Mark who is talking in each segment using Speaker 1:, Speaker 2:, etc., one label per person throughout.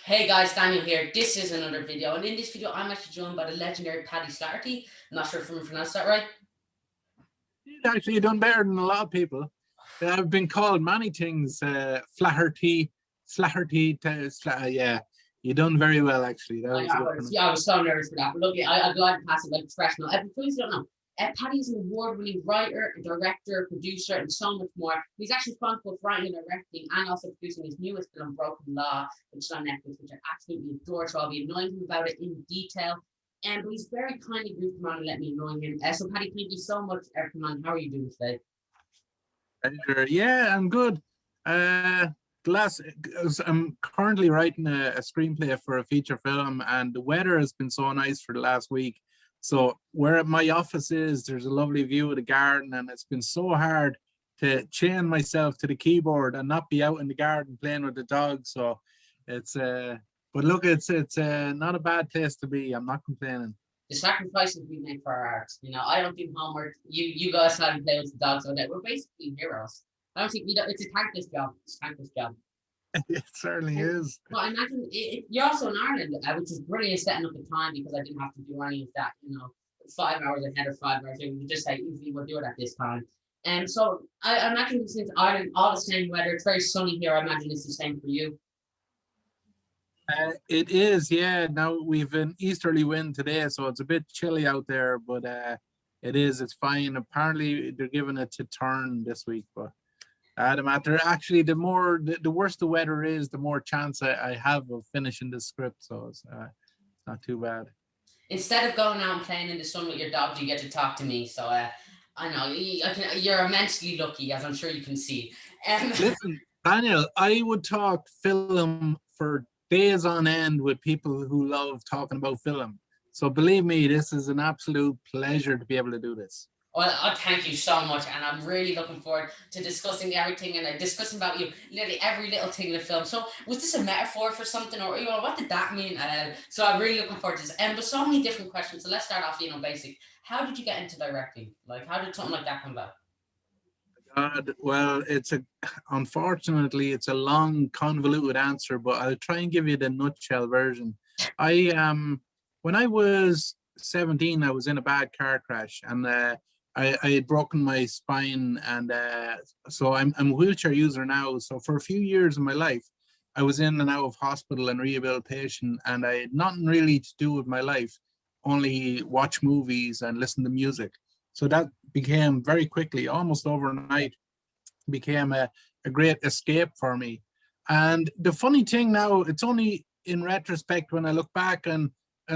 Speaker 1: Hey guys, Daniel here. This is another video, and in this video, I'm actually joined by the legendary Paddy Slattery. I'm not sure if I'm pronounced that right.
Speaker 2: Actually, you've done better than a lot of people. I've been called many things. Flaherty, Slattery. Yeah, you done very well actually. That
Speaker 1: I
Speaker 2: was
Speaker 1: know,
Speaker 2: a good
Speaker 1: I
Speaker 2: pronunciation.
Speaker 1: was so nervous for that, but look, I'd like to pass it like professional. Please don't know. Paddy's an award-winning writer, director, producer, and so much more. He's actually responsible for writing and directing, and also producing his newest film, Broken Law, which is on Netflix, which I absolutely adore. So I'll be annoying him about it in detail. But he's very kindly agreed to come on and let me annoy him. So Paddy, thank you so much for coming on. How are you doing today?
Speaker 2: Pleasure. Yeah, I'm good. Uh, I'm currently writing a screenplay for a feature film, and the weather has been so nice for the last week. So where my office is, there's a lovely view of the garden, and it's been so hard to chain myself to the keyboard and not be out in the garden playing with the dog. So it's but look, it's not a bad place to be. I'm not complaining.
Speaker 1: The sacrifices we make for our art. I don't do homework. You guys had to play with the dogs all day. We're basically heroes. I don't think we don't. It's a thankless job. It's a thankless job.
Speaker 2: It certainly
Speaker 1: And
Speaker 2: is.
Speaker 1: well, I imagine you're also in Ireland, which is brilliant setting up the time because I didn't have to do any of that. 5 hours ahead or 5 hours. We could just say easily we'll do it at this time. And so I imagine since Ireland, all the same weather. It's very sunny here. I imagine it's the same for you.
Speaker 2: It is, yeah. Now we've an easterly wind today, so it's a bit chilly out there, but it is. It's fine. Apparently, they're giving it to turn this week, but the matter actually, the worse the weather is, the more chance I have of finishing the script. So it's not too bad.
Speaker 1: Instead of going out and playing in the sun with your dogs, you get to talk to me. So I know you're immensely lucky, as I'm sure you can see. Um,
Speaker 2: Listen, Daniel, I would talk film for days on end with people who love talking about film. So believe me, this is an absolute pleasure to be able to do this.
Speaker 1: Well, I thank you so much, and I'm really looking forward to discussing everything and discussing about you, literally every little thing in the film. So, was this a metaphor for something, or what did that mean? So, I'm really looking forward to this. And but so many different questions. So, let's start off, basic. How did you get into directing? Like, how did something like that come about?
Speaker 2: God, well, unfortunately it's a long, convoluted answer, but I'll try and give you the nutshell version. I When I was 17, I was in a bad car crash, and I had broken my spine, and so I'm a wheelchair user now. So for a few years of my life, I was in and out of hospital and rehabilitation, and I had nothing really to do with my life, only watch movies and listen to music. So that became very quickly, almost overnight, became a great escape for me. And the funny thing now, it's only in retrospect when I look back and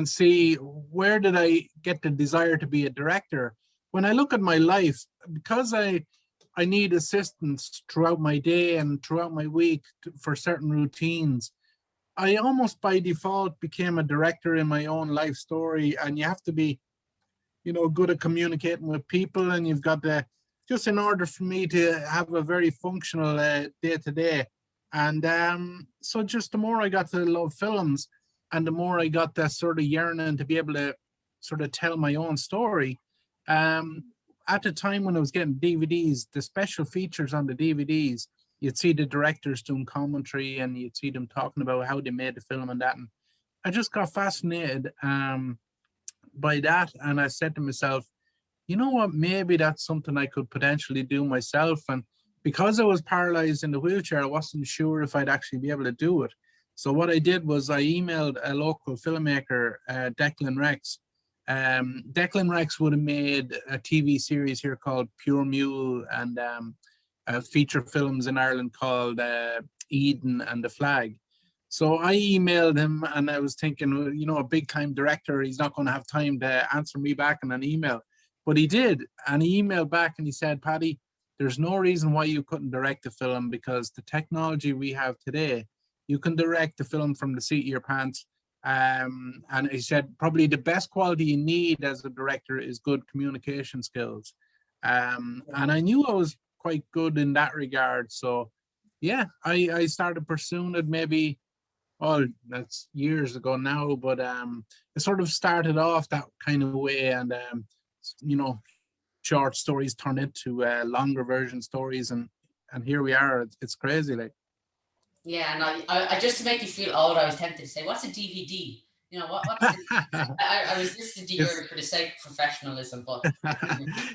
Speaker 2: see where did I get the desire to be a director. When I look at my life, because I need assistance throughout my day and throughout my week for certain routines, I almost by default became a director in my own life story. And you have to be, good at communicating with people, and you've got the just in order for me to have a very functional day to day. And so just the more I got to love films, and the more I got that sort of yearning to be able to sort of tell my own story. Um, at the time when I was getting DVDs, the special features on the DVDs, you'd see the directors doing commentary, and you'd see them talking about how they made the film and that. And I just got fascinated by that, and I said to myself, you know what, maybe that's something I could potentially do myself. And because I was paralyzed in the wheelchair, I wasn't sure if I'd actually be able to do it. So what I did was I emailed a local filmmaker, Declan Rex. Declan Rex would have made a TV series here called Pure Mule, and feature films in Ireland called Eden and The Flag. So I emailed him, and I was thinking, a big time director, he's not going to have time to answer me back in an email. But he did. And he emailed back and he said, Paddy, there's no reason why you couldn't direct the film, because the technology we have today, you can direct the film from the seat of your pants. And he said, probably the best quality you need as a director is good communication skills. And I knew I was quite good in that regard. So, yeah, I started pursuing it maybe, well, that's years ago now, but it sort of started off that kind of way. And short stories turn into longer version stories, and here we are. It's crazy, like.
Speaker 1: Yeah, and I just to make you feel old, I was tempted to say, "What's a DVD?" You know, what's the, I was listening to
Speaker 2: It's
Speaker 1: you for the sake of professionalism, but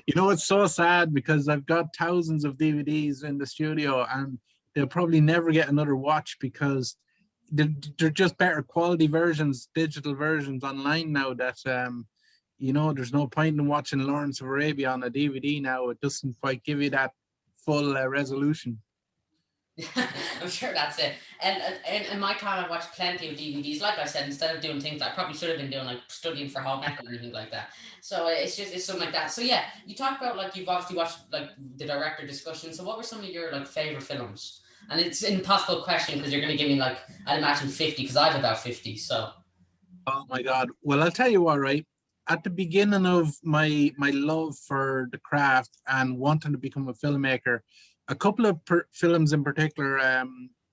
Speaker 2: you know, it's so sad because I've got thousands of DVDs in the studio and they'll probably never get another watch because they're, they're just better quality versions, digital versions online now that you know, there's no point in watching Lawrence of Arabia on a DVD now. It doesn't quite give you that full resolution.
Speaker 1: I'm sure that's it. And in my time, I've watched plenty of DVDs. Like I said, instead of doing things that I probably should have been doing, like studying for home ec or anything like that. So it's something like that. So yeah, you talked about like you've obviously watched like the director discussion. So what were some of your like favorite films? And it's an impossible question because you're going to give me like I'd imagine 50 because I've about 50. So
Speaker 2: Oh my God. Well, I'll tell you what, right? At the beginning of my love for the craft and wanting to become a filmmaker, a couple of films in particular,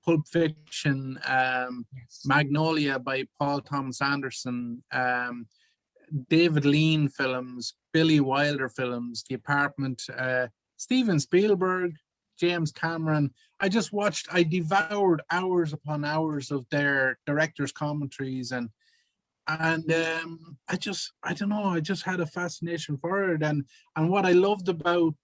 Speaker 2: Pulp Fiction,
Speaker 1: yes,
Speaker 2: Magnolia by Paul Thomas Anderson, David Lean films, Billy Wilder films, The Apartment, Steven Spielberg, James Cameron. I devoured hours upon hours of their directors' commentaries and I don't know, I just had a fascination for it. And what I loved about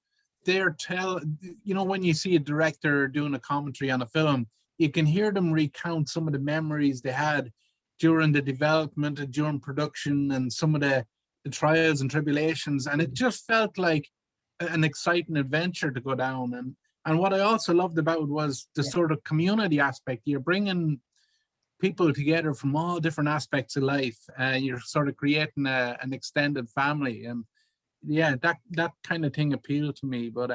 Speaker 2: you know, when you see a director doing a commentary on a film, you can hear them recount some of the memories they had during the development and during production and some of the trials and tribulations. And it just felt like an exciting adventure to go down. And what I also loved about it was the
Speaker 1: yeah,
Speaker 2: sort of community aspect. You're bringing people together from all different aspects of life. You're sort of creating an extended family, and yeah, that kind of thing appealed to me. But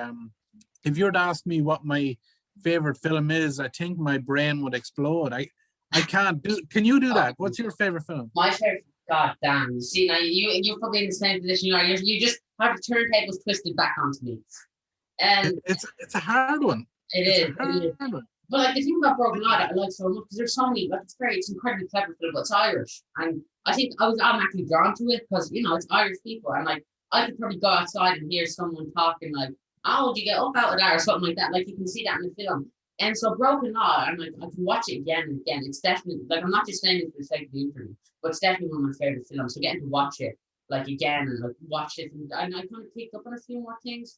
Speaker 2: if you were to ask me what my favorite film is, I think my brain would explode. I can't do. Can you do that?
Speaker 1: oh,
Speaker 2: What's your favorite film?
Speaker 1: my favorite. God damn! You see now you're probably in the same position you are. You just have the turntables twisted back onto me. And
Speaker 2: It's a hard one.
Speaker 1: it
Speaker 2: It's a
Speaker 1: is. It
Speaker 2: hard
Speaker 1: is.
Speaker 2: one.
Speaker 1: But like the thing about Broken Lad that I like so much because there's so many like it's great, it's incredibly clever film, but it's Irish. And I think I'm actually drawn to it because you know it's Irish people and like I could probably go outside and hear someone talking like, "Oh, did you get up out of that?" or something like that. Like you can see that in the film. And so Broken Law, I'm like I can watch it again and again. It's definitely like I'm not just saying it for the sake of the interview, but it's definitely one of my favorite films. So getting to watch it like again and like watch it and I kind of picked up on a few more things,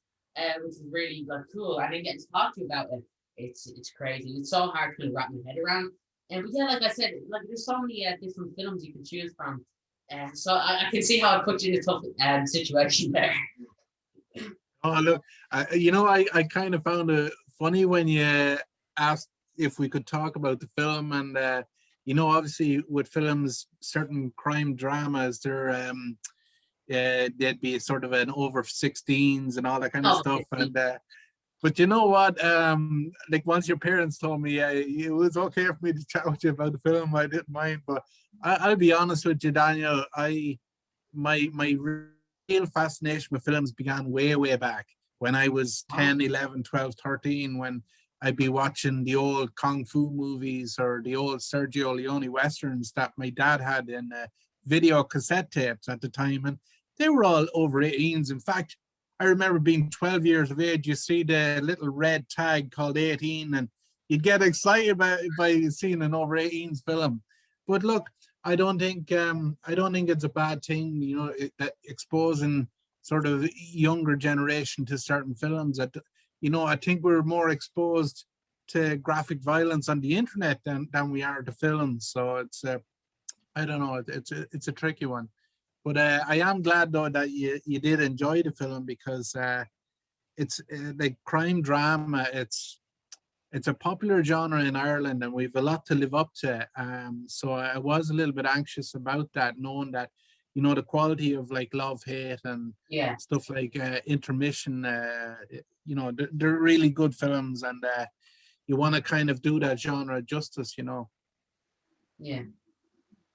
Speaker 1: which is really like cool. And then getting to talk to you about it it's crazy. It's so hard to wrap my head around. And but yeah, like I said, like there's so many different films you can choose from. So I can see how I put you in a tough situation there.
Speaker 2: Oh, look, you know, I kind of found it funny when you asked if we could talk about the film, and you know, obviously with films, certain crime dramas, they'd be sort of an over 16s and all that kind of
Speaker 1: Oh,
Speaker 2: stuff, and but you know what? Like once your parents told me it was okay for me to chat with you about the film, I didn't mind. But I'll be honest with you, Daniel. My real fascination with films began way back when I was
Speaker 1: oh,
Speaker 2: 10, 11, 12, 13, when I'd be watching the old kung fu movies or the old Sergio Leone westerns that my dad had in video cassette tapes at the time, and they were all over 18s. In fact, I remember being 12 years of age, you see the little red tag called 18, and you'd get excited by seeing an over 18s film. But look, I don't think it's a bad thing, you know, that exposing sort of younger generation to certain films. That, you know, I think we're more exposed to graphic violence on the internet than we are to films. So it's I don't know, it's a tricky one. But I am glad though that you did enjoy the film because it's like crime drama. It's a popular genre in Ireland, and we've a lot to live up to. So I was a little bit anxious about that, knowing that, you know, the quality of like Love, Hate, and
Speaker 1: yeah,
Speaker 2: stuff like Intermission. You know, they're really good films, and you want to kind of do that genre justice. You know.
Speaker 1: yeah,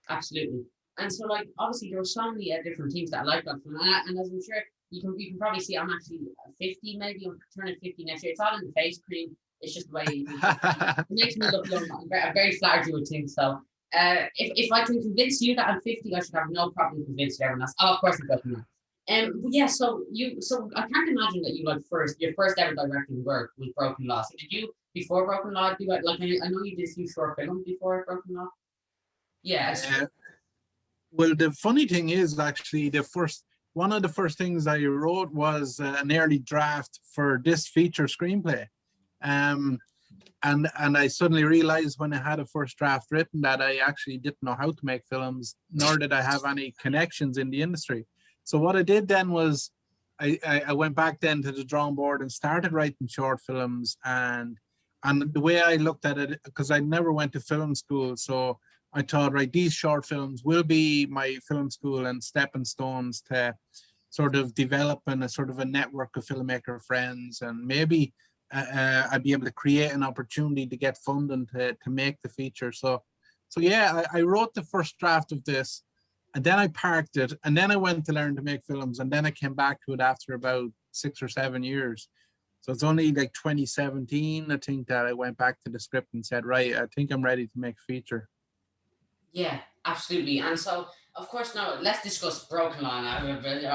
Speaker 1: absolutely. And so like obviously there were so many different things that I liked about film, and as I'm sure you can probably see, I'm actually 50, maybe I'm turning 50 next year. It's all in the face cream. It's just the way it makes me look young. I'm very flattered you would think so. If I can convince you that I'm 50, I should have no problem convincing everyone else. Oh, of course I'm joking. But yeah, so I can't imagine that you like your first ever directing work was Broken Law. So before Broken Law? Like I know you did a few short films before Broken Law. Yeah.
Speaker 2: Well, the funny thing is actually one of the first things I wrote was an early draft for this feature screenplay. Um, and I suddenly realized when I had a first draft written that I actually didn't know how to make films, nor did I have any connections in the industry. So what I did then was I went back then to the drawing board and started writing short films. And the way I looked at it, because I never went to film school, so I thought, right, these short films will be my film school and stepping stones to sort of developing a sort of a network of filmmaker friends, and maybe I'd be able to create an opportunity to get funding to make the feature. So yeah, I wrote the first draft of this, and then I parked it, and then I went to learn to make films, and then I came back to it after about 6 or 7 years. So it's only like 2017, I think, that I went back to the script and said, right, I think I'm ready to make a feature.
Speaker 1: Yeah, absolutely. And so, of course, now let's discuss Broken Law. I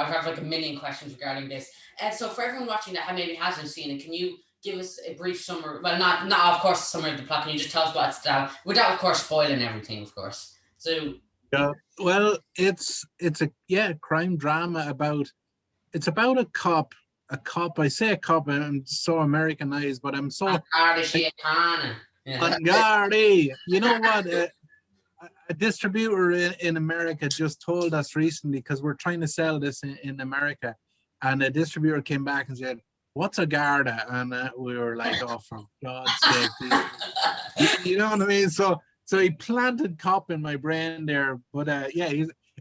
Speaker 1: have like a million questions regarding this. And so, for everyone watching that maybe hasn't seen it, can you give us a brief summary? Well, not of course, summary of the plot. Can you just tell us what it's about without, of course, spoiling everything, of course? So,
Speaker 2: yeah, well, it's a crime drama about a cop. A cop. I say a cop. I'm so Americanized, but I'm so Gardy. You know what? A distributor in America just told us recently, because we're trying to sell this in America, and a distributor came back and said, "What's a Garda?" And we were like, "Oh, for God's sake!" You know what I mean? So he planted cop in my brain there. But yeah,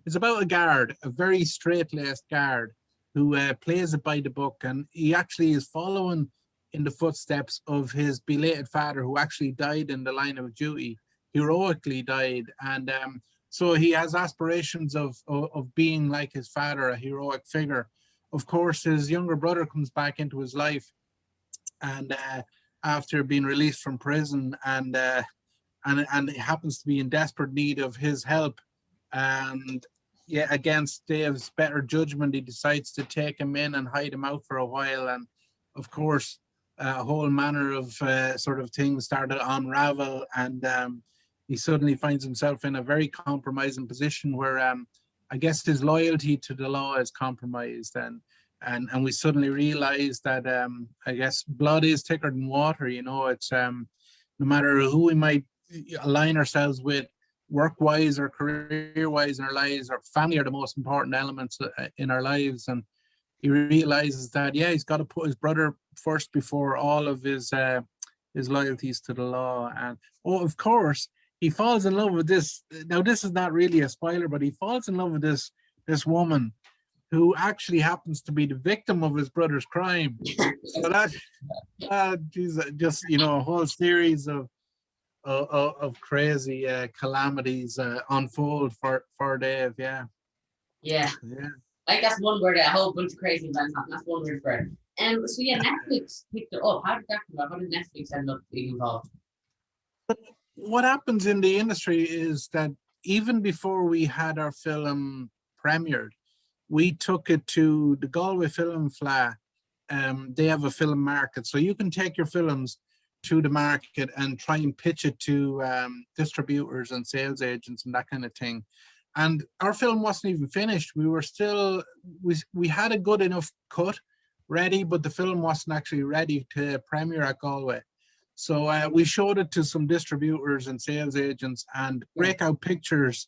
Speaker 2: it's about a guard, a very straight-laced guard who plays it by the book, and he actually is following in the footsteps of his belated father, who actually died in the line of duty, heroically died. And so he has aspirations of being like his father, a heroic figure. Of course, his younger brother comes back into his life, and after being released from prison, and he happens to be in desperate need of his help. And yeah, against Dave's better judgment, he decides to take him in and hide him out for a while. And of course, a whole manner of sort of things started to unravel, and he suddenly finds himself in a very compromising position where I guess his loyalty to the law is compromised, and we suddenly realize that I guess blood is thicker than water. You know, it's no matter who we might align ourselves with, work-wise or career-wise in our lives, our family are the most important elements in our lives. And he realizes that, yeah, he's got to put his brother first before all of his loyalties to the law. And of course, he falls in love with this. Now, this is not really a spoiler, but he falls in love with this woman who actually happens to be the victim of his brother's crime. So that just, you know, a whole series of crazy calamities unfold for Dave.
Speaker 1: Yeah. Like that's one word. A whole bunch of crazy events happen. That's one word for it. So yeah, Netflix picked it up. How did that come up? How did Netflix end up being involved?
Speaker 2: But what happens in the industry is that even before we had our film premiered, we took it to the Galway Film Fleadh. They have a film market, so you can take your films to the market and try and pitch it to distributors and sales agents and that kind of thing. And our film wasn't even finished. We were still, we had a good enough cut ready, but the film wasn't actually ready to premiere at Galway. So we showed it to some distributors and sales agents, and Breakout Pictures,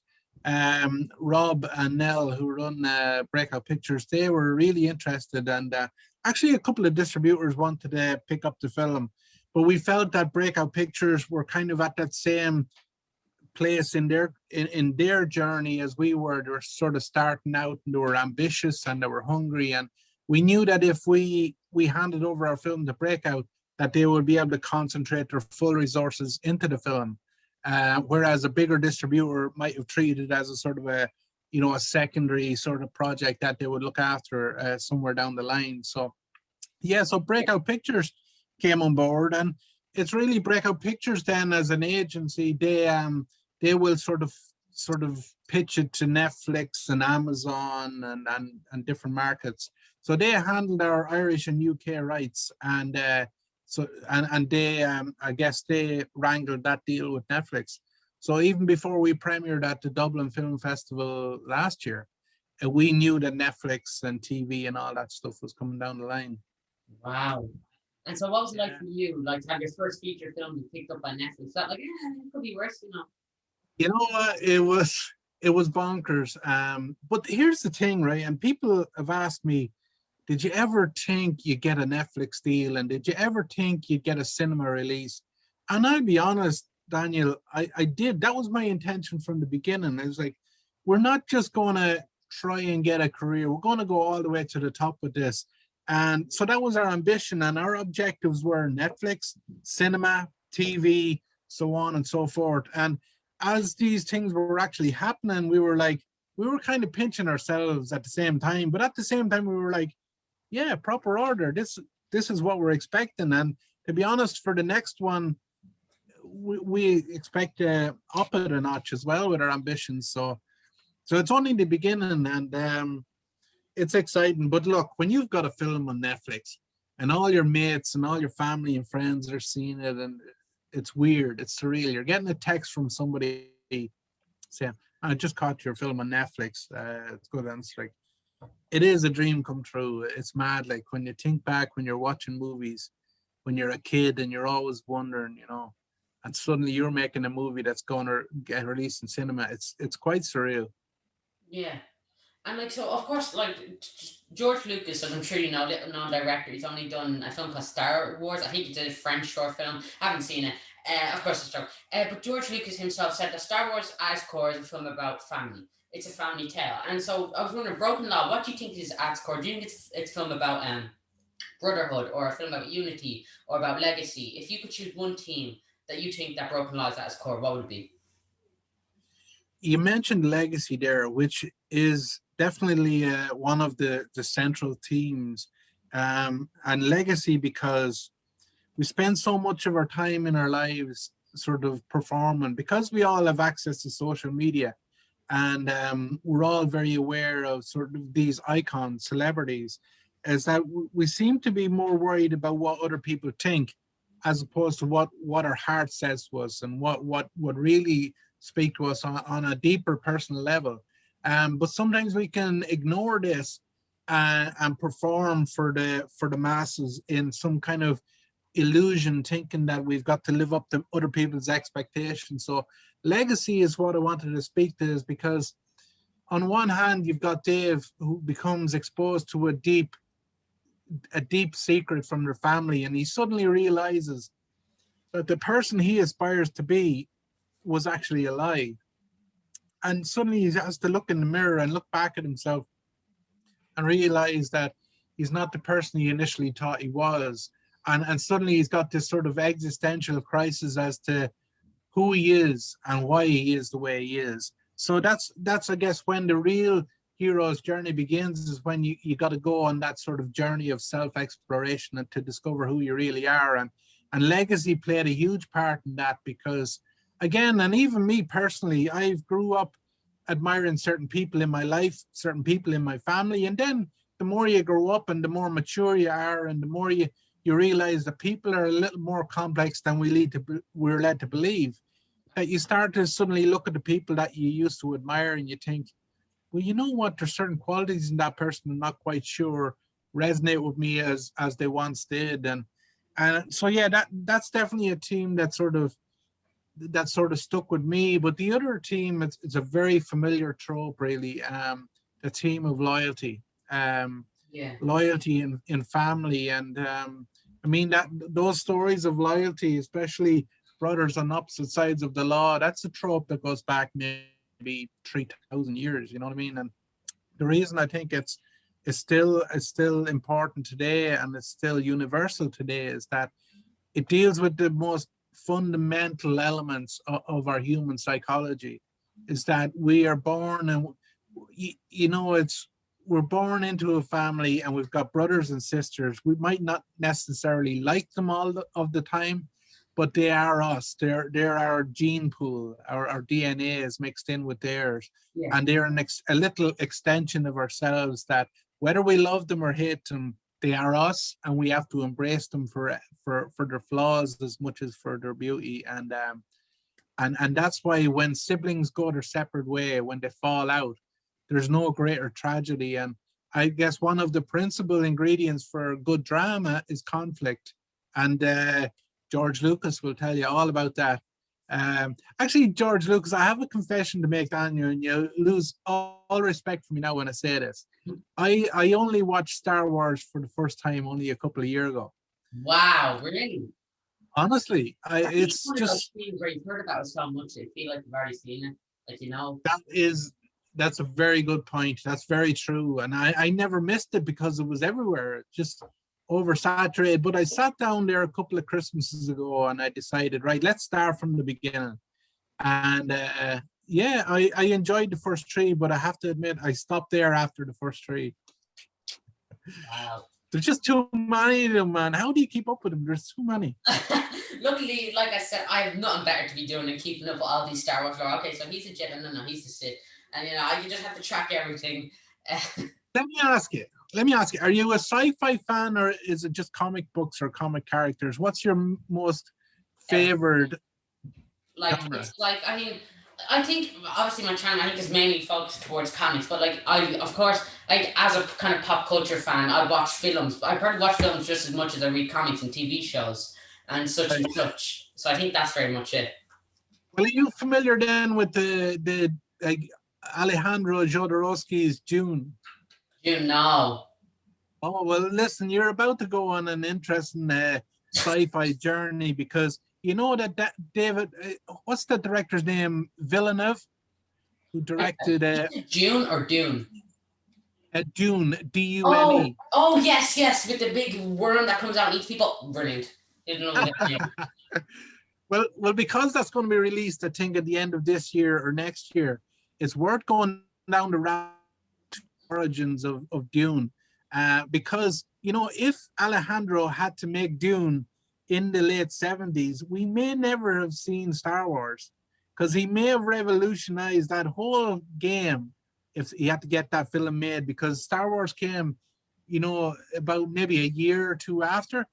Speaker 2: Rob and Nell, who run Breakout Pictures, they were really interested. And actually a couple of distributors wanted to pick up the film. But we felt that Breakout Pictures were kind of at that same place in their journey as we were. They were sort of starting out, and they were ambitious and they were hungry. And we knew that if we handed over our film to Breakout, that they would be able to concentrate their full resources into the film. Whereas a bigger distributor might have treated it as a sort of a secondary sort of project that they would look after somewhere down the line. So yeah, so Breakout Pictures came on board, and it's really Breakout Pictures then as an agency. They will sort of pitch it to Netflix and Amazon and different markets. So they handled our Irish and UK rights, and So and they I guess they wrangled that deal with Netflix. So even before we premiered at the Dublin Film Festival last year, we knew that Netflix and TV and all that stuff was coming down the line.
Speaker 1: Wow. And so what was it like
Speaker 2: Yeah.
Speaker 1: for you? Like to have your first feature film be picked up by Netflix? That like, yeah, it could be worse, you know.
Speaker 2: You know what? It was bonkers. But here's the thing, right? And people have asked me, did you ever think you get a Netflix deal? And did you ever think you'd get a cinema release? And I'll be honest, Daniel, I did. That was my intention from the beginning. I was like, we're not just going to try and get a career. We're going to go all the way to the top with this. And so that was our ambition. And our objectives were Netflix, cinema, TV, so on and so forth. And as these things were actually happening, we were like, we were kind of pinching ourselves at the same time. But at the same time, we were like, yeah, proper order. This is what we're expecting. And to be honest, for the next one, we expect to up it a notch as well with our ambitions. So it's only the beginning, and it's exciting. But look, when you've got a film on Netflix and all your mates and all your family and friends are seeing it, and it's weird, it's surreal. You're getting a text from somebody saying, "I just caught your film on Netflix. It's good." And it's like, it is a dream come true. It's mad. Like when you think back when you're watching movies, when you're a kid and you're always wondering, and suddenly you're making a movie that's going to get released in cinema. It's quite surreal.
Speaker 1: Yeah. And like so, of course, like George Lucas, as I'm sure you know, little known director. He's only done a film called Star Wars. I think he did a French short film. I haven't seen it. Of course, it's true. But George Lucas himself said that Star Wars, at its core, is a film about family. It's a family tale. And so I was wondering, Broken Law, what do you think it is at its core? Do you think it's a film about brotherhood, or a film about unity, or about legacy? If you could choose one theme that you think that Broken Law is at its core, what would it be?
Speaker 2: You mentioned legacy there, which is definitely one of the central themes, and legacy because we spend so much of our time in our lives sort of performing because we all have access to social media, and we're all very aware of sort of these icons, celebrities, is that we seem to be more worried about what other people think as opposed to what our heart says to us and what really speak to us on a deeper personal level. But sometimes we can ignore this and perform for the masses in some kind of illusion, thinking that we've got to live up to other people's expectations. So legacy is what I wanted to speak to, is because on one hand you've got Dave, who becomes exposed to a deep secret from their family, and he suddenly realizes that the person he aspires to be was actually alive. And suddenly he has to look in the mirror and look back at himself and realize that he's not the person he initially thought he was. And suddenly he's got this sort of existential crisis as to who he is and why he is the way he is. So that's I guess when the real hero's journey begins, is when you got to go on that sort of journey of self-exploration and to discover who you really are. And legacy played a huge part in that, because again, and even me personally, I've grew up admiring certain people in my life, certain people in my family, and then the more you grow up and the more mature you are, and the more you realize that people are a little more complex than we're led to believe, that you start to suddenly look at the people that you used to admire and you think, well, you know what, there's certain qualities in that person I'm not quite sure resonate with me as they once did. And so yeah, that's definitely a theme that sort of stuck with me. But the other theme, it's a very familiar trope, really. The theme of loyalty,
Speaker 1: Yeah.
Speaker 2: loyalty in family, and I mean that those stories of loyalty, especially brothers on opposite sides of the law, that's a trope that goes back maybe 3,000 years. You know what I mean? And the reason I think it's still important today, and it's still universal today, is that it deals with the most fundamental elements of our human psychology. Is that we are born, and it's we're born into a family, and we've got brothers and sisters. We might not necessarily like them all of the time, but they are us. They're our gene pool. Our DNA is mixed in with theirs,
Speaker 1: Yeah.
Speaker 2: and they're a little extension of ourselves, that whether we love them or hate them, they are us, and we have to embrace them for their flaws as much as for their beauty. And that's why when siblings go their separate way, when they fall out, there's no greater tragedy. And I guess one of the principal ingredients for good drama is conflict. And George Lucas will tell you all about that. Actually, George Lucas, I have a confession to make, Daniel, and you lose all respect for me now when I say this. I only watched Star Wars for the first time only a couple of years ago.
Speaker 1: Wow, really?
Speaker 2: Honestly, it's
Speaker 1: one of those
Speaker 2: just
Speaker 1: things where you've heard about it so much, they feel like you've already seen it. Like, you know.
Speaker 2: that's a very good point. That's very true. And I never missed it because it was everywhere, just oversaturated. But I sat down there a couple of Christmases ago and I decided, right, let's start from the beginning. And yeah, I enjoyed the first three, but I have to admit, I stopped there after the first three.
Speaker 1: Wow.
Speaker 2: There's just too many of them, man. How do you keep up with them? There's too many.
Speaker 1: Luckily, like I said, I have nothing better to be doing than keeping up with all these Star Wars lore. Okay, so he's a Jedi, no, he's a Sith. And, you know, you just have to track everything.
Speaker 2: Let me ask you, are you a sci-fi fan, or is it just comic books or comic characters? What's your most favored genre?
Speaker 1: It's like, I think obviously my channel, I think, is mainly focused towards comics, but like of course, like as a kind of pop culture fan, I watch films. I probably watch films just as much as I read comics and TV shows and such and such. So I think that's very much it.
Speaker 2: Well, are you familiar then with the Alejandro Jodorowsky's Dune?
Speaker 1: Dune, no.
Speaker 2: Oh, well, listen, you're about to go on an interesting sci-fi journey, because you know that David, what's the director's name? Villeneuve, who directed
Speaker 1: Dune or Dune?
Speaker 2: Dune, D-U-N-E.
Speaker 1: Oh, yes, with the big worm that comes out and eats people. Brilliant. Didn't know that.
Speaker 2: Well, because that's going to be released, I think, at the end of this year or next year, it's worth going down the origins of Dune, because, you know, if Alejandro had to make Dune in the late 70s, we may never have seen Star Wars, because he may have revolutionized that whole game if he had to get that film made, because Star Wars came, you know, about maybe a year or two after,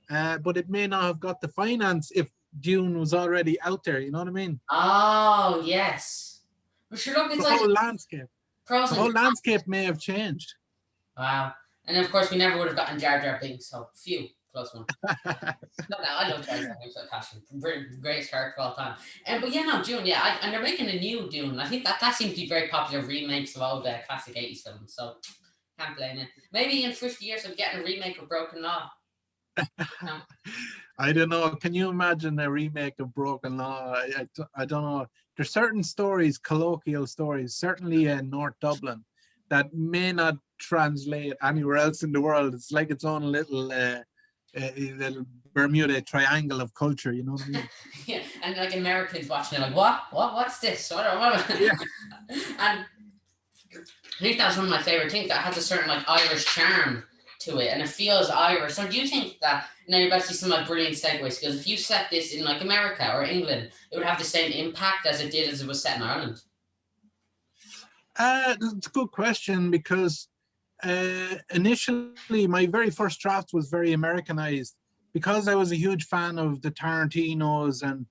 Speaker 2: but it may not have got the finance if Dune was already out there, you know what I mean?
Speaker 1: Oh, yes. But sure, look, it's
Speaker 2: the
Speaker 1: like
Speaker 2: whole landscape. The whole landscape may have changed.
Speaker 1: Wow. And of course, we never would have gotten Jar Jar Binks, so phew, close one. No, I love Jar Jar Binks, greatest character of all time. But yeah, no, Dune, yeah, and they're making a new Dune. I think that seems to be very popular, remakes of old classic 80s films, so can't blame it. Maybe in 50 years of getting a remake of Broken Law. No.
Speaker 2: I don't know. Can you imagine a remake of Broken Law? I don't know. There's certain stories, colloquial stories, certainly in North Dublin, that may not translate anywhere else in the world. It's like its own little Bermuda Triangle of culture, you know what I mean?
Speaker 1: Yeah, and like Americans watching it, like, what's this? Yeah. And I think that's one of my favorite things, that has a certain like Irish charm to it, and it feels Irish. So do you think that, now you're about to see some like brilliant segues, because if you set this in like America or England, it would have the same impact as it did as it was set in Ireland?
Speaker 2: It's a good question, because initially my very first draft was very Americanized, because I was a huge fan of the Tarantinos and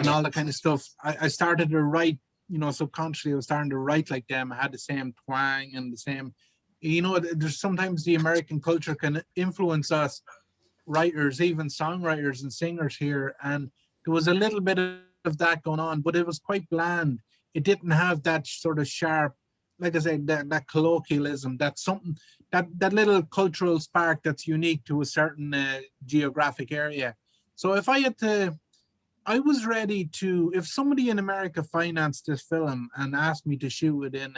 Speaker 2: all that kind of stuff. I started to write, you know, subconsciously I was starting to write like them. I had the same twang and the same, you know, there's sometimes the American culture can influence us writers, even songwriters and singers here. And there was a little bit of that going on, but it was quite bland. It didn't have that sort of sharp, like I said, that colloquialism, that's something, that little cultural spark that's unique to a certain geographic area. So if I was ready to, if somebody in America financed this film and asked me to shoot it in,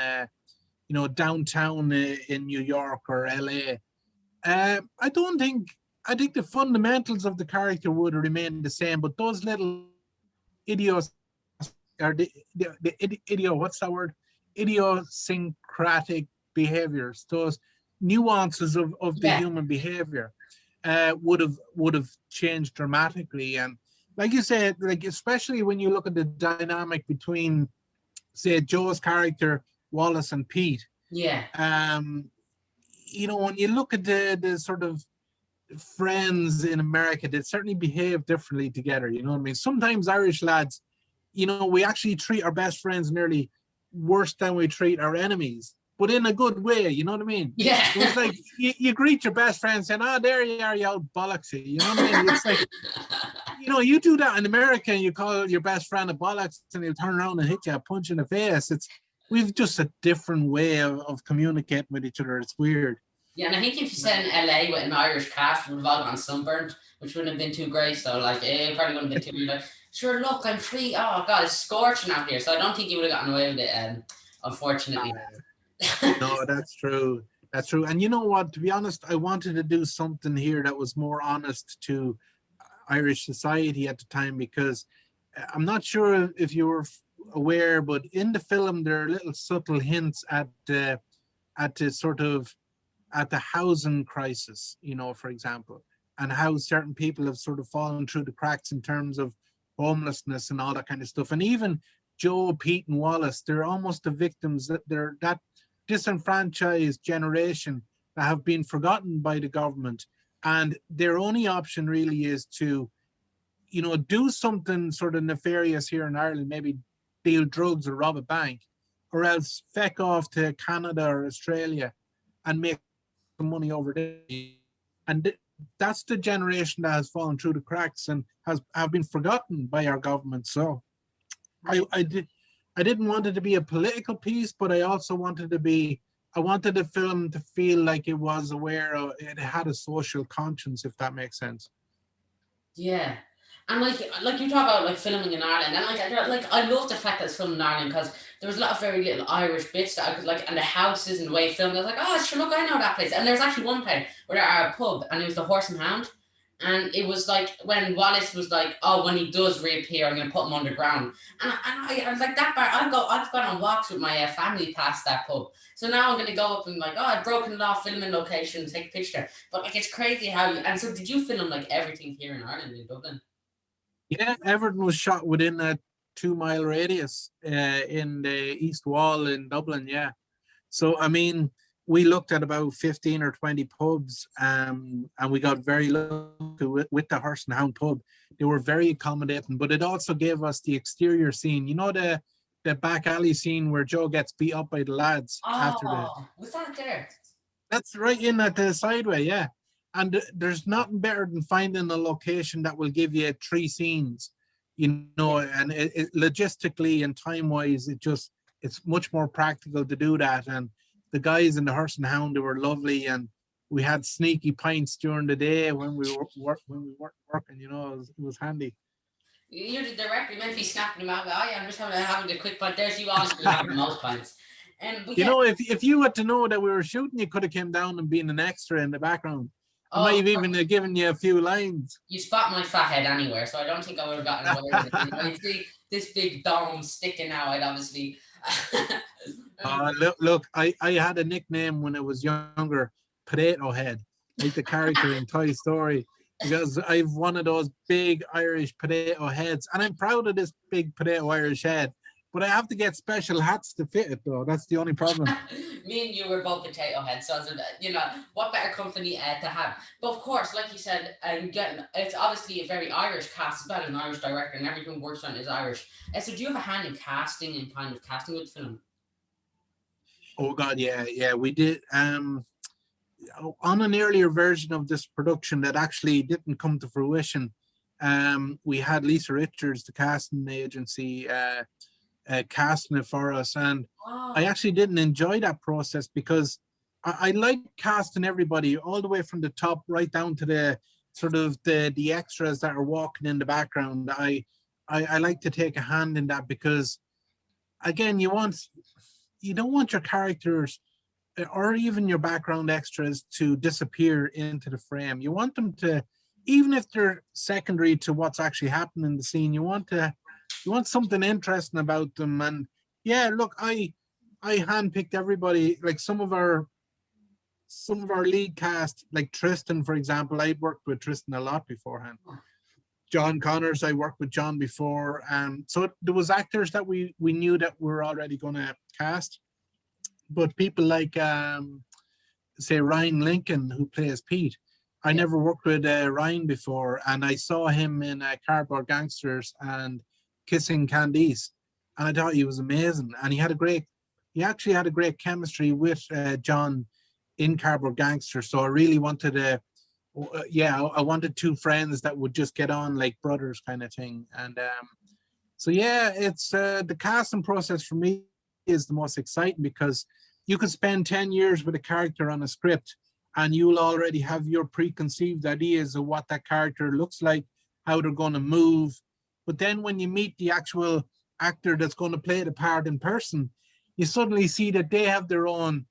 Speaker 2: you know, downtown in New York or LA, I think the fundamentals of the character would remain the same, but those little what's that word? Idiosyncratic behaviors, those nuances of the human behavior would have changed dramatically. And like you said, like, especially when you look at the dynamic between, say, Joe's character Wallace and Pete.
Speaker 1: Yeah.
Speaker 2: you know, when you look at the sort of friends in America, they certainly behave differently together. You know what I mean? Sometimes Irish lads, you know, we actually treat our best friends nearly worse than we treat our enemies, but in a good way. You know what I mean?
Speaker 1: Yeah.
Speaker 2: It was like you greet your best friend saying, "Oh, there you are, you old bollocksy." You know what I mean? It's like, you know, you do that in America and you call your best friend a bollocks and he'll turn around and hit you a punch in the face. We've just a different way of communicating with each other. It's weird.
Speaker 1: Yeah, and I think if you said in LA with an Irish cast, we would have all gone sunburned, which wouldn't have been too great. So, like, it probably wouldn't have been too like, sure, look, I'm free. Oh, God, it's scorching out here. So, I don't think you would have gotten away with it, unfortunately.
Speaker 2: No, that's true. That's true. And you know what? To be honest, I wanted to do something here that was more honest to Irish society at the time, because I'm not sure if you were aware, but in the film there are little subtle hints at the sort of at the housing crisis, you know, for example, and how certain people have sort of fallen through the cracks in terms of homelessness and all that kind of stuff. And even Joe, Pete, and Wallace, they're almost the victims, that they're that disenfranchised generation that have been forgotten by the government. And their only option really is to, you know, do something sort of nefarious here in Ireland, maybe deal drugs or rob a bank, or else feck off to Canada or Australia and make some money over there. And that's the generation that has fallen through the cracks and have been forgotten by our government. So I didn't want it to be a political piece, but I also wanted I wanted the film to feel like it was aware of, it had a social conscience, if that makes sense.
Speaker 1: Yeah. And like you talk about like filming in Ireland, and I love the fact that it's filmed in Ireland because there was a lot of very little Irish bits that I could like, and the houses and the way it filmed. I was like, oh, sure, look, I know that place. And there's actually one place where there are a pub, and it was the Horse and Hound, and it was like when Wallace was like, oh, when he does reappear, I'm gonna put him underground. I was like that bar. I've gone on walks with my family past that pub. So now I'm gonna go up and like, oh, I've broken it off, filming location, take a picture. But like, it's crazy how you. And so, did you film like everything here in Ireland in Dublin?
Speaker 2: Yeah, everything was shot within a 2 mile radius in the East Wall in Dublin. Yeah. So, I mean, we looked at about 15 or 20 pubs, and we got very lucky with the Horse and Hound pub. They were very accommodating, but it also gave us the exterior scene. You know, the back alley scene where Joe gets beat up by the lads after the.
Speaker 1: Oh, was that there?
Speaker 2: That's right in at the sideway, yeah. And there's nothing better than finding a location that will give you 3 scenes, you know, and logistically and time wise, it's much more practical to do that. And the guys in the Horse and Hound, they were lovely, and we had sneaky pints during the day when we weren't working, you know, it was handy.
Speaker 1: You're the director. You meant to be snapping them out. Oh, yeah, I'm just having a quick point. There's you honestly having the most points. But
Speaker 2: You
Speaker 1: yeah.
Speaker 2: know, if you had to know that we were shooting, you could have came down and been an extra in the background. I might have even given you a few lines.
Speaker 1: You spot my fat head anywhere, so I don't think I would have gotten away with it. I see this big dome sticking out. I'd obviously.
Speaker 2: Look, I had a nickname when I was younger, Potato Head, like the character in Toy Story, because I've one of those big Irish potato heads, and I'm proud of this big potato Irish head. But I have to get special hats to fit it, though. That's the only problem.
Speaker 1: Me and you were both potato heads, so you know what better company to have. But of course, like you said, it's obviously a very Irish cast. It's about an Irish director, and everything works on is Irish. So, do you have a hand in casting and kind of casting with the film?
Speaker 2: Oh God, yeah, we did. On an earlier version of this production that actually didn't come to fruition, we had Lisa Richards, the casting agency, casting it for us, and I actually didn't enjoy that process because I like casting everybody all the way from the top right down to the sort of the extras that are walking in the background. I like to take a hand in that because, again, you don't want your characters or even your background extras to disappear into the frame. You want them to, even if they're secondary to what's actually happening in the scene, you want something interesting about them. And yeah, look, I handpicked everybody. Like some of our lead cast, like Tristan, for example. I'd worked with Tristan a lot beforehand. John Connors, I worked with John before. So there was actors that we knew that we're already going to cast. But people like say Ryan Lincoln, who plays Pete. I never worked with Ryan before, and I saw him in Cardboard Gangsters and Kissing Candice, and I thought he was amazing. And he actually had a great chemistry with John in Cardboard Gangsters. So I really wanted I wanted two friends that would just get on like brothers kind of thing. And so yeah, it's the casting process for me is the most exciting, because you could spend 10 years with a character on a script and you'll already have your preconceived ideas of what that character looks like, how they're going to move. But then when you meet the actual actor that's going to play the part in person, you suddenly see that they have their own,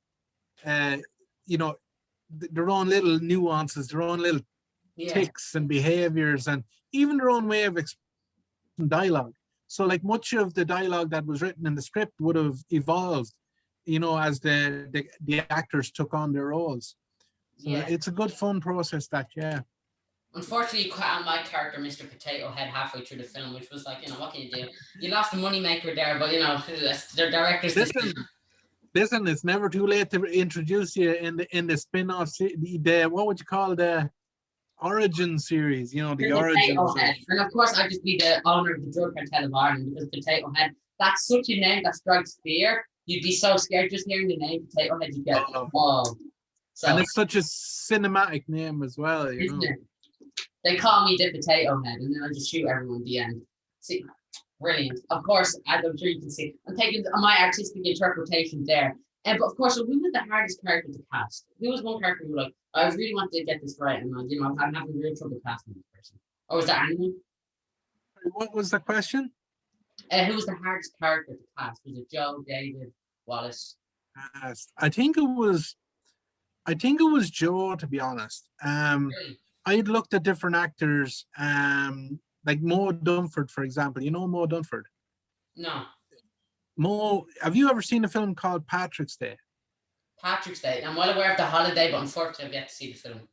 Speaker 2: their own little nuances, their own little tics and behaviors, and even their own way of expressing dialogue. So like much of the dialogue that was written in the script would have evolved, as the actors took on their roles. So it's a good fun process
Speaker 1: Unfortunately, you cut out my character, Mr. Potato Head, halfway through the film, which was like, what can you do? You lost a moneymaker there, but their director's
Speaker 2: Listen, it's never too late to introduce you in the spin-off, what would you call the origin series, the origins.
Speaker 1: And of course, I'd just be the owner of the drug cartel of Ireland, because Potato Head, that's such a name that strikes fear. You'd be so scared just hearing the name Potato Head. You get So,
Speaker 2: and it's such a cinematic name as well,
Speaker 1: isn't it? They call me the Potato Head, and then I just shoot everyone at the end. See, brilliant. Of course, as I'm sure you can see, I'm taking my artistic interpretation there. But of course, who was the hardest character to cast? Who was one character who was like, I really want to get this right, and I'm having real trouble casting this person? Or was there anyone?
Speaker 2: What was the question?
Speaker 1: Who was the hardest character to cast? Was it Joe, David, Wallace?
Speaker 2: I think it was Joe, to be honest.
Speaker 1: Really?
Speaker 2: I had looked at different actors, like Mo Dunford, for example. You know Mo Dunford?
Speaker 1: No.
Speaker 2: Mo, have you ever seen a film called Patrick's Day?
Speaker 1: Patrick's Day. I'm well aware of The Holiday, but unfortunately I've yet to see the film.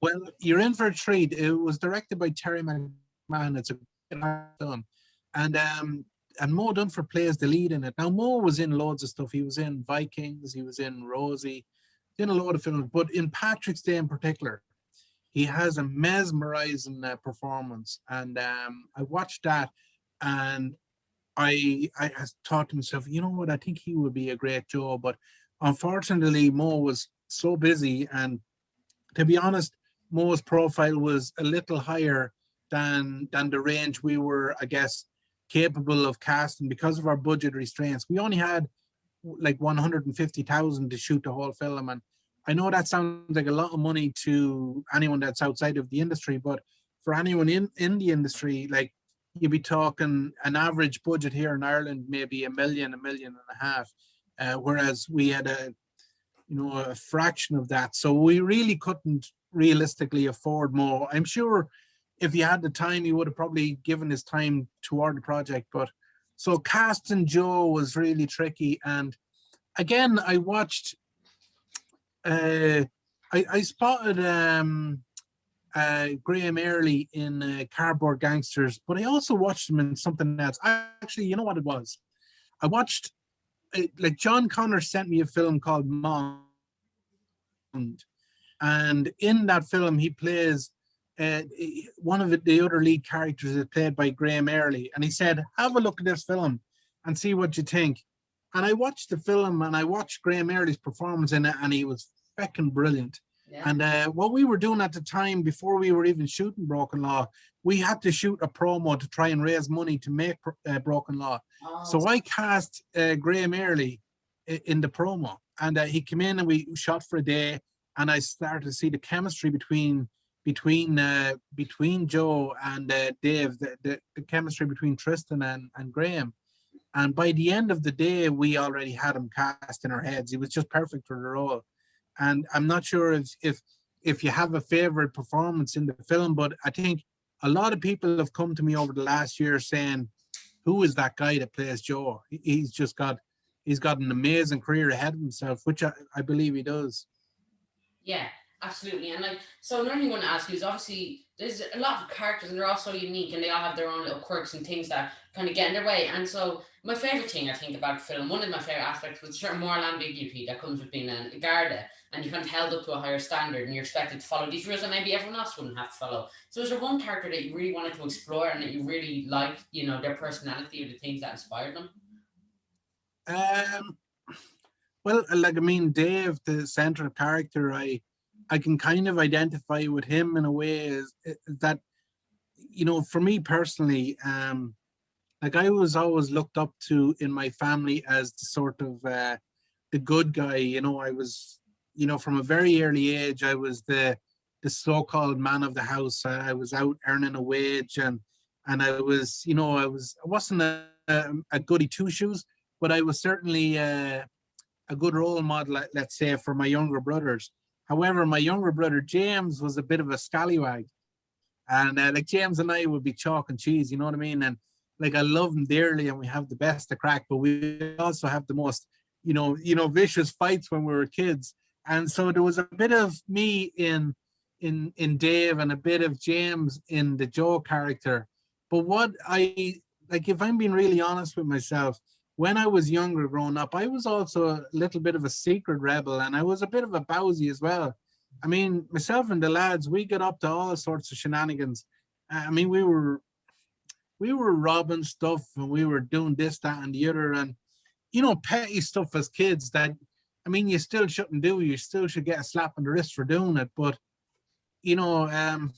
Speaker 2: Well, you're in for a treat. It was directed by Terry McMahon. It's a great film. And Mo Dunford plays the lead in it. Now, Mo was in loads of stuff. He was in Vikings. He was in Rosie. In a load of films. But in Patrick's Day in particular, he has a mesmerizing performance. And I watched that, and I thought to myself, you know what, I think he would be a great Joe. But unfortunately, Mo was so busy, and to be honest, Mo's profile was a little higher than the range we were, I guess, capable of casting because of our budget restraints. We only had like 150,000 to shoot the whole film, and I know that sounds like a lot of money to anyone that's outside of the industry, but for anyone in the industry, like, you'd be talking an average budget here in Ireland, maybe $1 million, $1.5 million, whereas we had a fraction of that. So we really couldn't realistically afford more. I'm sure if he had the time, he would have probably given his time toward the project. But so casting Joe was really tricky. And again, I watched, I spotted Graham Early in Cardboard Gangsters, but I also watched him in something else. Actually, you know what it was? I watched, like, John Connor sent me a film called Mond, and in that film he plays one of the other lead characters is played by Graham Early, and he said, have a look at this film and see what you think. And I watched the film, and I watched Graham Early's performance in it, and he was fucking brilliant. Yeah. And what we were doing at the time, before we were even shooting Broken Law, we had to shoot a promo to try and raise money to make Broken Law. Oh. So I cast Graham Early in the promo, and he came in and we shot for a day, and I started to see the chemistry between Joe and Dave, the chemistry between Tristan and Graham. And by the end of the day, we already had him cast in our heads. He was just perfect for the role. And I'm not sure if you have a favorite performance in the film, but I think a lot of people have come to me over the last year saying, who is that guy that plays Joe? He's got an amazing career ahead of himself, which I believe he does.
Speaker 1: Yeah. Absolutely. And like, so another thing I want to ask you is obviously there's a lot of characters and they're all so unique and they all have their own little quirks and things that kind of get in their way. And so my favorite thing I think about the film, one of my favorite aspects was certain moral ambiguity that comes with being a Garda, and you're kind of held up to a higher standard and you're expected to follow these rules that maybe everyone else wouldn't have to follow. So is there one character that you really wanted to explore and that you really liked, you know, their personality or the things that inspired them?
Speaker 2: Um, well, like I mean, Dave, the central character, I can kind of identify with him in a way that, you know, for me personally, like I was always looked up to in my family as the sort of the good guy. You know, I was, you know, from a very early age, I was the so-called man of the house. I was out earning a wage, and I was, you know, I wasn't a goody two shoes, but I was certainly a good role model, let's say, for my younger brothers. However, my younger brother James was a bit of a scallywag, and like James and I would be chalk and cheese, you know what I mean? And like I love him dearly, and we have the best of crack, but we also have the most, vicious fights when we were kids. And so there was a bit of me in Dave and a bit of James in the Joe character. But what I like, if I'm being really honest with myself, when I was younger growing up, I was also a little bit of a secret rebel, and I was a bit of a bowsy as well. I mean, myself and the lads, we got up to all sorts of shenanigans. I mean, we were robbing stuff, and we were doing this, that, and the other, and petty stuff as kids that, I mean, you still shouldn't do. You still should get a slap on the wrist for doing it. But you know, um,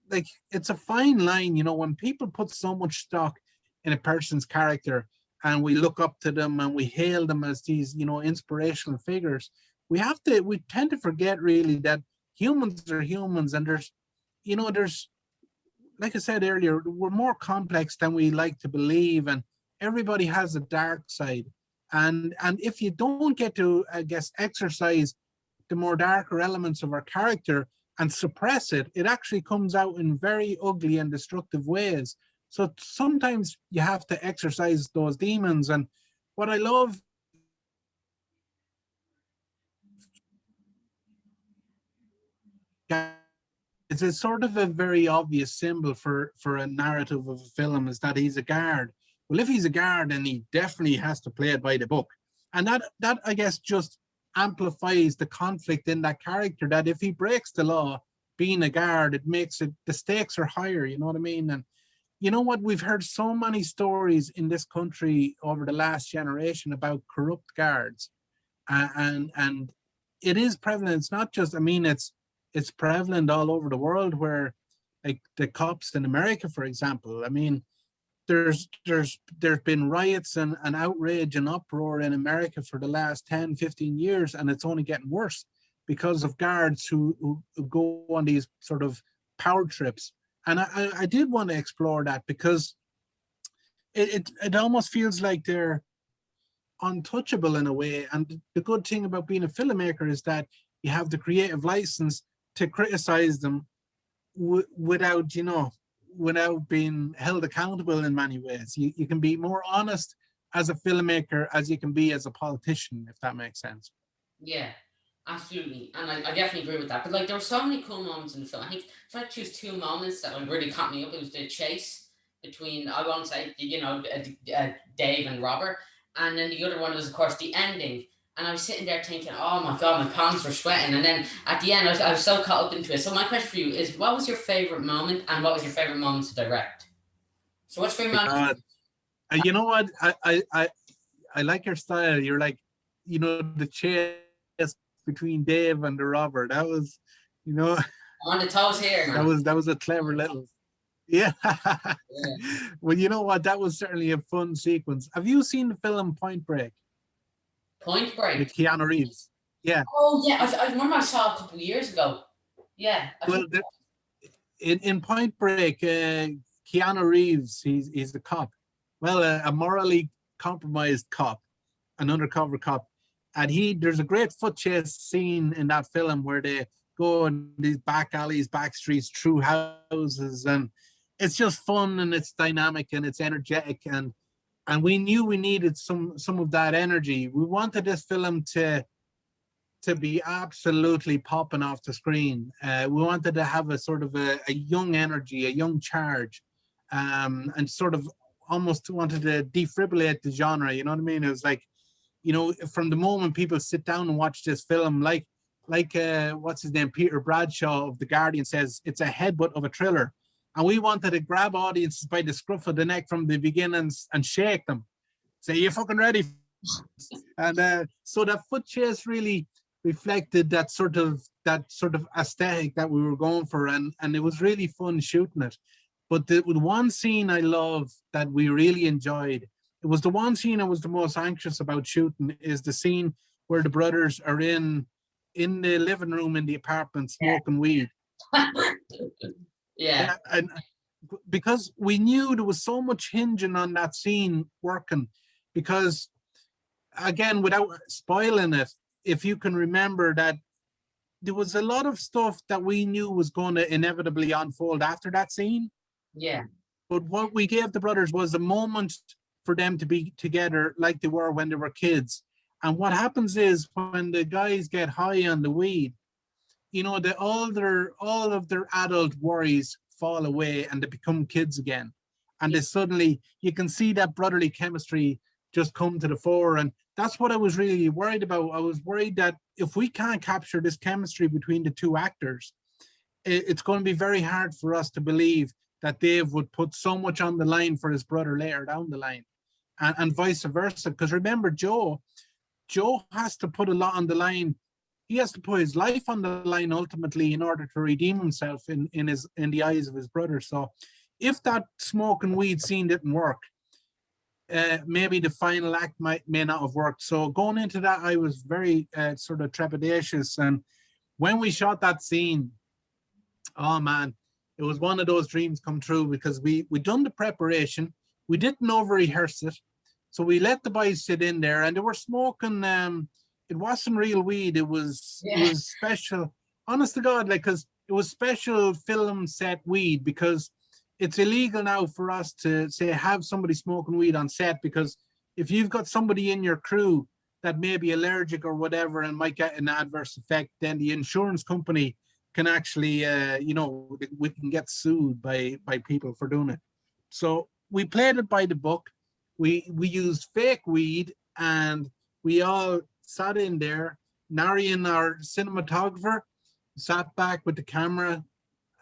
Speaker 2: like it's a fine line, when people put so much stock in a person's character, and we look up to them and we hail them as these, inspirational figures. We tend to forget really that humans are humans, and there's, like I said earlier, we're more complex than we like to believe, and everybody has a dark side. And if you don't get to, I guess, exercise the more darker elements of our character and suppress it, it actually comes out in very ugly and destructive ways. So sometimes you have to exercise those demons. And what I love it's a sort of a very obvious symbol for a narrative of a film, is that he's a guard. Well, if he's a guard, then he definitely has to play it by the book, and that I guess just amplifies the conflict in that character. That if he breaks the law, being a guard, it makes it, the stakes are higher. You know what I mean? And you know what? We've heard so many stories in this country over the last generation about corrupt guards, and it is prevalent. It's not just, I mean, it's prevalent all over the world, where like the cops in America, for example. I mean, there's been riots and outrage and uproar in America for the last 10, 15 years, and it's only getting worse because of guards who go on these sort of power trips. And I did want to explore that, because it almost feels like they're untouchable in a way. And the good thing about being a filmmaker is that you have the creative license to criticize them without, without being held accountable in many ways. You can be more honest as a filmmaker as you can be as a politician, if that makes sense.
Speaker 1: Yeah, absolutely. And I definitely agree with that. But like there were so many cool moments in the film. I think if I had to choose two moments that like really caught me up, it was the chase between, I won't say, Dave and Robert. And then the other one was of course the ending. And I was sitting there thinking, oh my god, my palms were sweating. And then at the end, I was so caught up into it. So my question for you is, what was your favorite moment, and what was your favorite moment to direct? So what's your favorite
Speaker 2: My
Speaker 1: moment?
Speaker 2: God. You know what? I like your style. You're like, the chase between Dave and the robber. That was, you know,
Speaker 1: I'm on the toes here,
Speaker 2: that
Speaker 1: man.
Speaker 2: was that was a clever little. Yeah.
Speaker 1: Yeah.
Speaker 2: Well, you know what? That was certainly a fun sequence. Have you seen the film Point Break
Speaker 1: Point Break.
Speaker 2: with Keanu Reeves? Yeah.
Speaker 1: Oh yeah, I remember I saw it a couple of years ago. Yeah, I
Speaker 2: Well,
Speaker 1: think.
Speaker 2: in Point Break, Keanu Reeves, he's the cop. Well, a morally compromised cop, an undercover cop, and there's a great foot chase scene in that film where they go in these back alleys, back streets, through houses, and it's just fun, and it's dynamic, and it's energetic, and we knew we needed some of that energy. We wanted this film to be absolutely popping off the screen. We wanted to have a sort of a young energy, a young charge, and sort of almost wanted to defibrillate the genre. You know what I mean? It was like, you know, from the moment people sit down and watch this film, like what's his name, Peter Bradshaw of The Guardian says, it's a headbutt of a thriller. And we wanted to grab audiences by the scruff of the neck from the beginning and shake them. Say, you fucking ready? And so that foot chase really reflected that sort of aesthetic that we were going for, and it was really fun shooting it. But the one scene I love that we really enjoyed, it was the one scene I was the most anxious about shooting, is the scene where the brothers are in the living room in the apartment smoking weed.
Speaker 1: Yeah.
Speaker 2: And because we knew there was so much hinging on that scene working, because again, without spoiling it, if you can remember that there was a lot of stuff that we knew was going to inevitably unfold after that scene.
Speaker 1: Yeah.
Speaker 2: But what we gave the brothers was a moment for them to be together like they were when they were kids. And what happens is when the guys get high on the weed, you know, all of their adult worries fall away and they become kids again. And they suddenly, you can see that brotherly chemistry just come to the fore. And that's what I was really worried about. I was worried that if we can't capture this chemistry between the two actors, it's going to be very hard for us to believe that Dave would put so much on the line for his brother later down the line, and vice versa. Because remember, Joe has to put a lot on the line. He has to put his life on the line ultimately in order to redeem himself in the eyes of his brother. So if that smoking weed scene didn't work, maybe the final act may not have worked. So going into that, I was very sort of trepidatious. And when we shot that scene, oh man, it was one of those dreams come true, because we done the preparation. We didn't over rehearse it. So we let the boys sit in there and they were smoking. It wasn't real weed. It was special. Honest to God, like, because it was special film set weed, because it's illegal now for us to say have somebody smoking weed on set, because if you've got somebody in your crew that may be allergic or whatever and might get an adverse effect, then the insurance company can actually, we can get sued by people for doing it. So we played it by the book. We used fake weed, and we all sat in there. Narian, our cinematographer, sat back with the camera,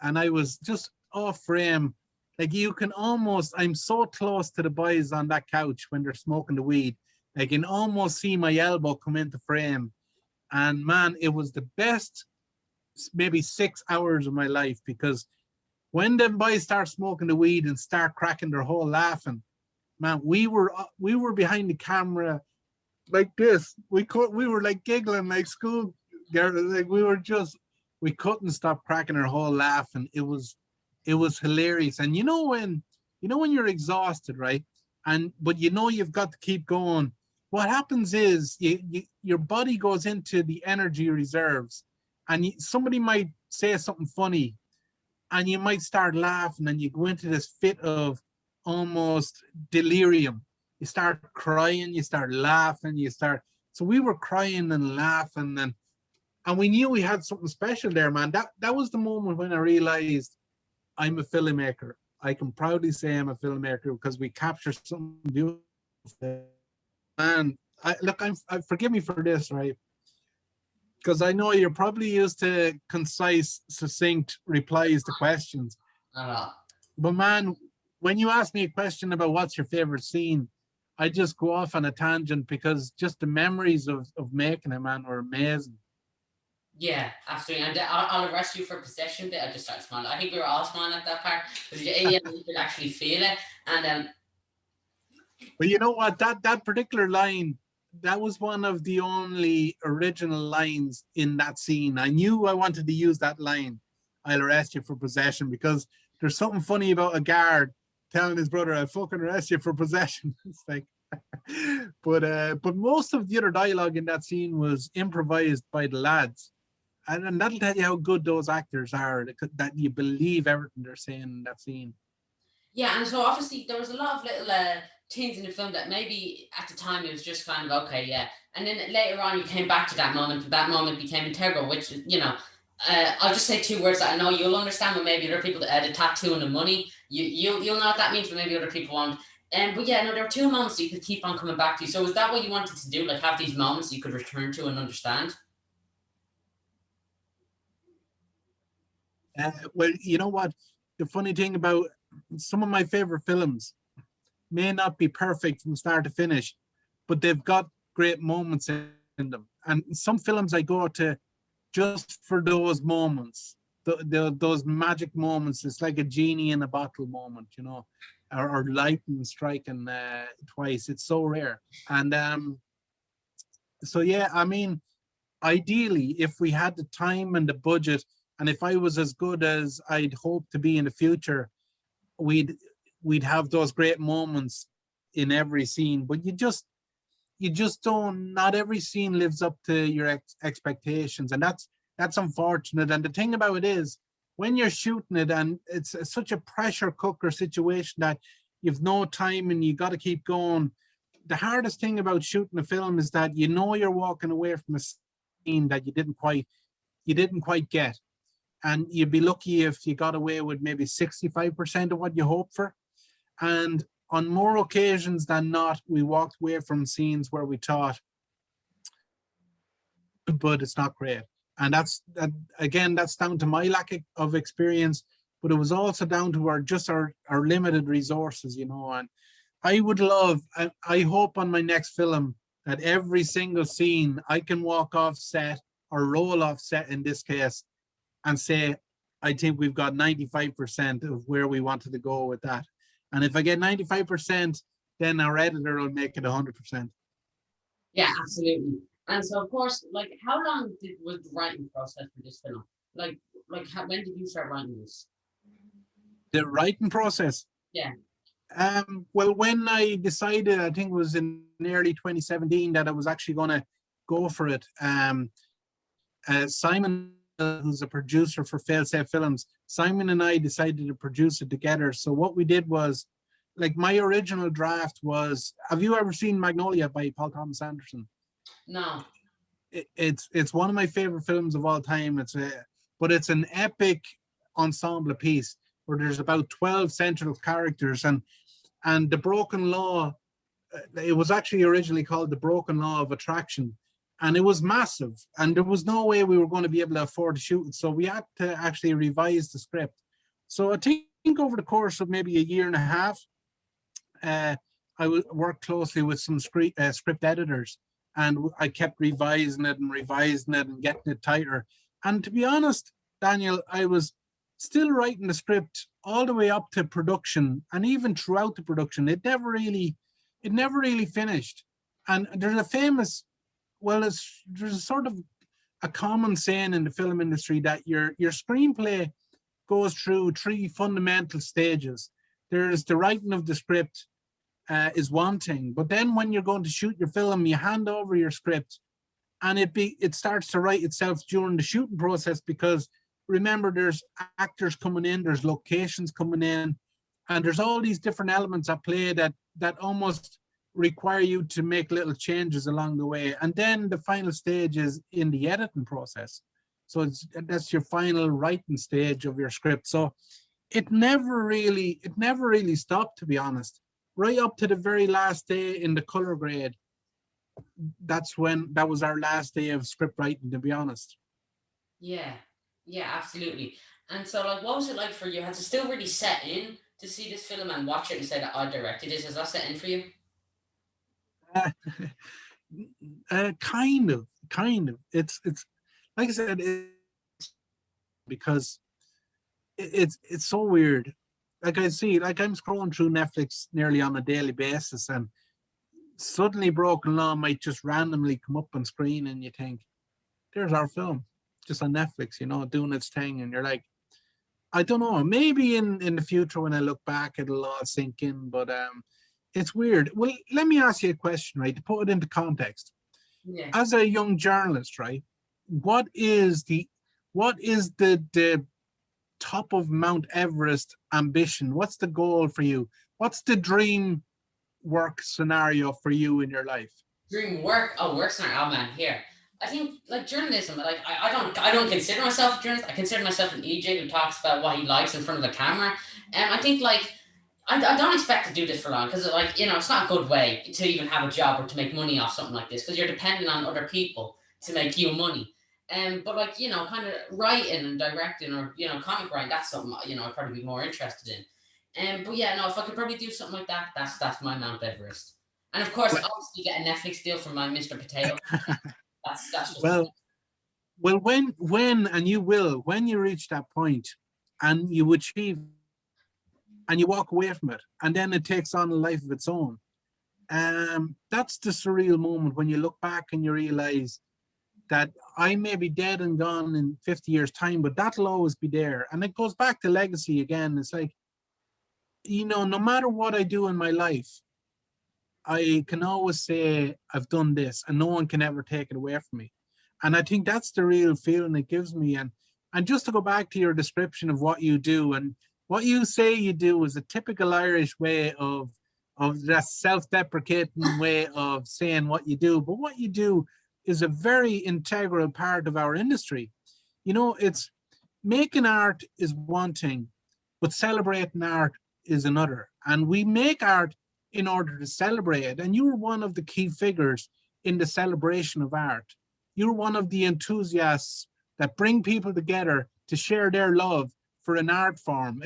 Speaker 2: and I was just off frame. Like, you can almost, I'm so close to the boys on that couch when they're smoking the weed. I can almost see my elbow come into frame. And man, it was the best maybe 6 hours of my life, because when them boys start smoking the weed and start cracking their whole laughing, man, we were behind the camera like this. We were like giggling like school girls. Like, we couldn't stop cracking our whole laugh, and it was hilarious. And you know when you're exhausted, right? But you've got to keep going. What happens is your body goes into the energy reserves, and somebody might say something funny, and you might start laughing, and you go into this fit of almost delirium. You start crying, you start laughing, so we were crying and laughing, and we knew we had something special there, man. That was the moment when I realized I'm a filmmaker. I can proudly say I'm a filmmaker, because we capture something beautiful. Man, forgive me for this, right? Because I know you're probably used to concise, succinct replies to questions. But man, when you ask me a question about what's your favorite scene, I just go off on a tangent, because just the memories of making it, man, were amazing.
Speaker 1: Yeah, absolutely. And I'll arrest you for possession. I just started smiling. I think we were all smiling at that part, because you could actually feel it. And
Speaker 2: But you know what? That particular line, that was one of the only original lines in that scene. I knew I wanted to use that line. I'll arrest you for possession, because there's something funny about a guard telling his brother, "I'll fucking arrest you for possession." It's like, but most of the other dialogue in that scene was improvised by the lads. And that'll tell you how good those actors are, that you believe everything they're saying in that scene.
Speaker 1: yeah, and so obviously there was a lot of little things in the film that maybe at the time it was just kind of okay, yeah, and then later on you came back to that moment, and that moment became integral, which I'll just say two words that I know you'll understand, but maybe other people, the tattoo and the money, you'll know what that means, but maybe other people won't. But yeah, no, there were two moments that you could keep on coming back to. So was that what you wanted to do? Like have these moments you could return to and understand?
Speaker 2: Well, you know what? The funny thing about some of my favorite films may not be perfect from start to finish, but they've got great moments in them. And some films I go to just for those moments, those magic moments. It's like a genie in a bottle moment, or lightning striking twice. It's so rare. And so, yeah, I mean, ideally, if we had the time and the budget, and if I was as good as I'd hope to be in the future, we'd we'd have those great moments in every scene. But you just don't. Not every scene lives up to your expectations, and that's unfortunate. And the thing about it is, when you're shooting it, and it's such a pressure cooker situation that you've no time and you got to keep going. The hardest thing about shooting a film is that you're walking away from a scene that you didn't quite get, and you'd be lucky if you got away with maybe 65% of what you hoped for. And on more occasions than not, we walked away from scenes where we thought, but it's not great. And that again, that's down to my lack of experience, but it was also down to our limited resources. And I would love, I hope on my next film that every single scene I can walk off set or roll off set in this case and say, I think we've got 95% of where we wanted to go with that. And if I get 95%, then our editor will make it 100%.
Speaker 1: Yeah, absolutely. And so, of course, like, how long was the writing process for this film? When did you start writing this?
Speaker 2: The writing process.
Speaker 1: Yeah.
Speaker 2: Well, when I decided, I think it was in early 2017 that I was actually going to go for it. Simon, who's a producer for Failsafe Films, Simon and I decided to produce it together. So what we did was, like, my original draft was, have you ever seen Magnolia by Paul Thomas Anderson?
Speaker 1: No.
Speaker 2: It's one of my favorite films of all time. But it's an epic ensemble piece where there's about 12 central characters, and the broken law. It was actually originally called the Broken Law of Attraction, and it was massive, and there was no way we were going to be able to afford to shoot it, so we had to actually revise the script. So I think over the course of maybe a year and a half, I worked closely with some script editors, and I kept revising it and getting it tighter. And to be honest, Daniel, I was still writing the script all the way up to production, and even throughout the production, it never really finished. And there's a famous, well, there's a sort of a common saying in the film industry that your screenplay goes through three fundamental stages. There's the writing of the script, is one thing, but then when you're going to shoot your film, you hand over your script, and it starts to write itself during the shooting process, because remember, there's actors coming in, there's locations coming in, and there's all these different elements at play that almost require you to make little changes along the way. And then the final stage is in the editing process. So that's your final writing stage of your script. So it never really stopped, to be honest. Right up to the very last day in the color grade, that was our last day of script writing, to be honest.
Speaker 1: Yeah. Yeah, absolutely. And so, like, what was it like for you? Had to still really set in to see this film and watch it and say that I directed this? Has that set in for you?
Speaker 2: Uh, kind of. It's like I said, because it's so weird. Like, I'm scrolling through Netflix nearly on a daily basis, and suddenly Broken Law might just randomly come up on screen, and you think, there's our film just on Netflix, doing its thing. And you're like, I don't know, maybe in the future when I look back, it'll all sink in, but it's weird. Well, let me ask you a question, right, to put it into context.
Speaker 1: Yeah.
Speaker 2: As a young journalist, right, what is the top of Mount Everest ambition? What's the goal for you? What's the dream work scenario for you in your life?
Speaker 1: Dream work? Oh, work scenario. Oh man, here. I think like journalism. Like I don't consider myself a journalist. I consider myself an EJ who talks about what he likes in front of a camera. And I think like I don't expect to do this for long because like it's not a good way to even have a job or to make money off something like this because you're dependent on other people to make you money. But like kind of writing and directing or comic writing, that's something I'd probably be more interested in. But yeah, no, if I could probably do something like that, that's my Mount Everest. And of course,
Speaker 2: Well,
Speaker 1: obviously, get a Netflix deal from my Mr. Potato. That's just
Speaker 2: well, when and you will, when you reach that point and you achieve and you walk away from it, and then it takes on a life of its own. That's the surreal moment when you look back and you realize that I may be dead and gone in 50 years' time, but that'll always be there. And it goes back to legacy again. It's like, no matter what I do in my life, I can always say I've done this and no one can ever take it away from me. And I think that's the real feeling it gives me. And just to go back to your description of what you do, and what you say you do is a typical Irish way of that self-deprecating way of saying what you do. But what you do is a very integral part of our industry. It's making art is one thing, but celebrating art is another. And we make art in order to celebrate it. And you're one of the key figures in the celebration of art. You're one of the enthusiasts that bring people together to share their love for an art form.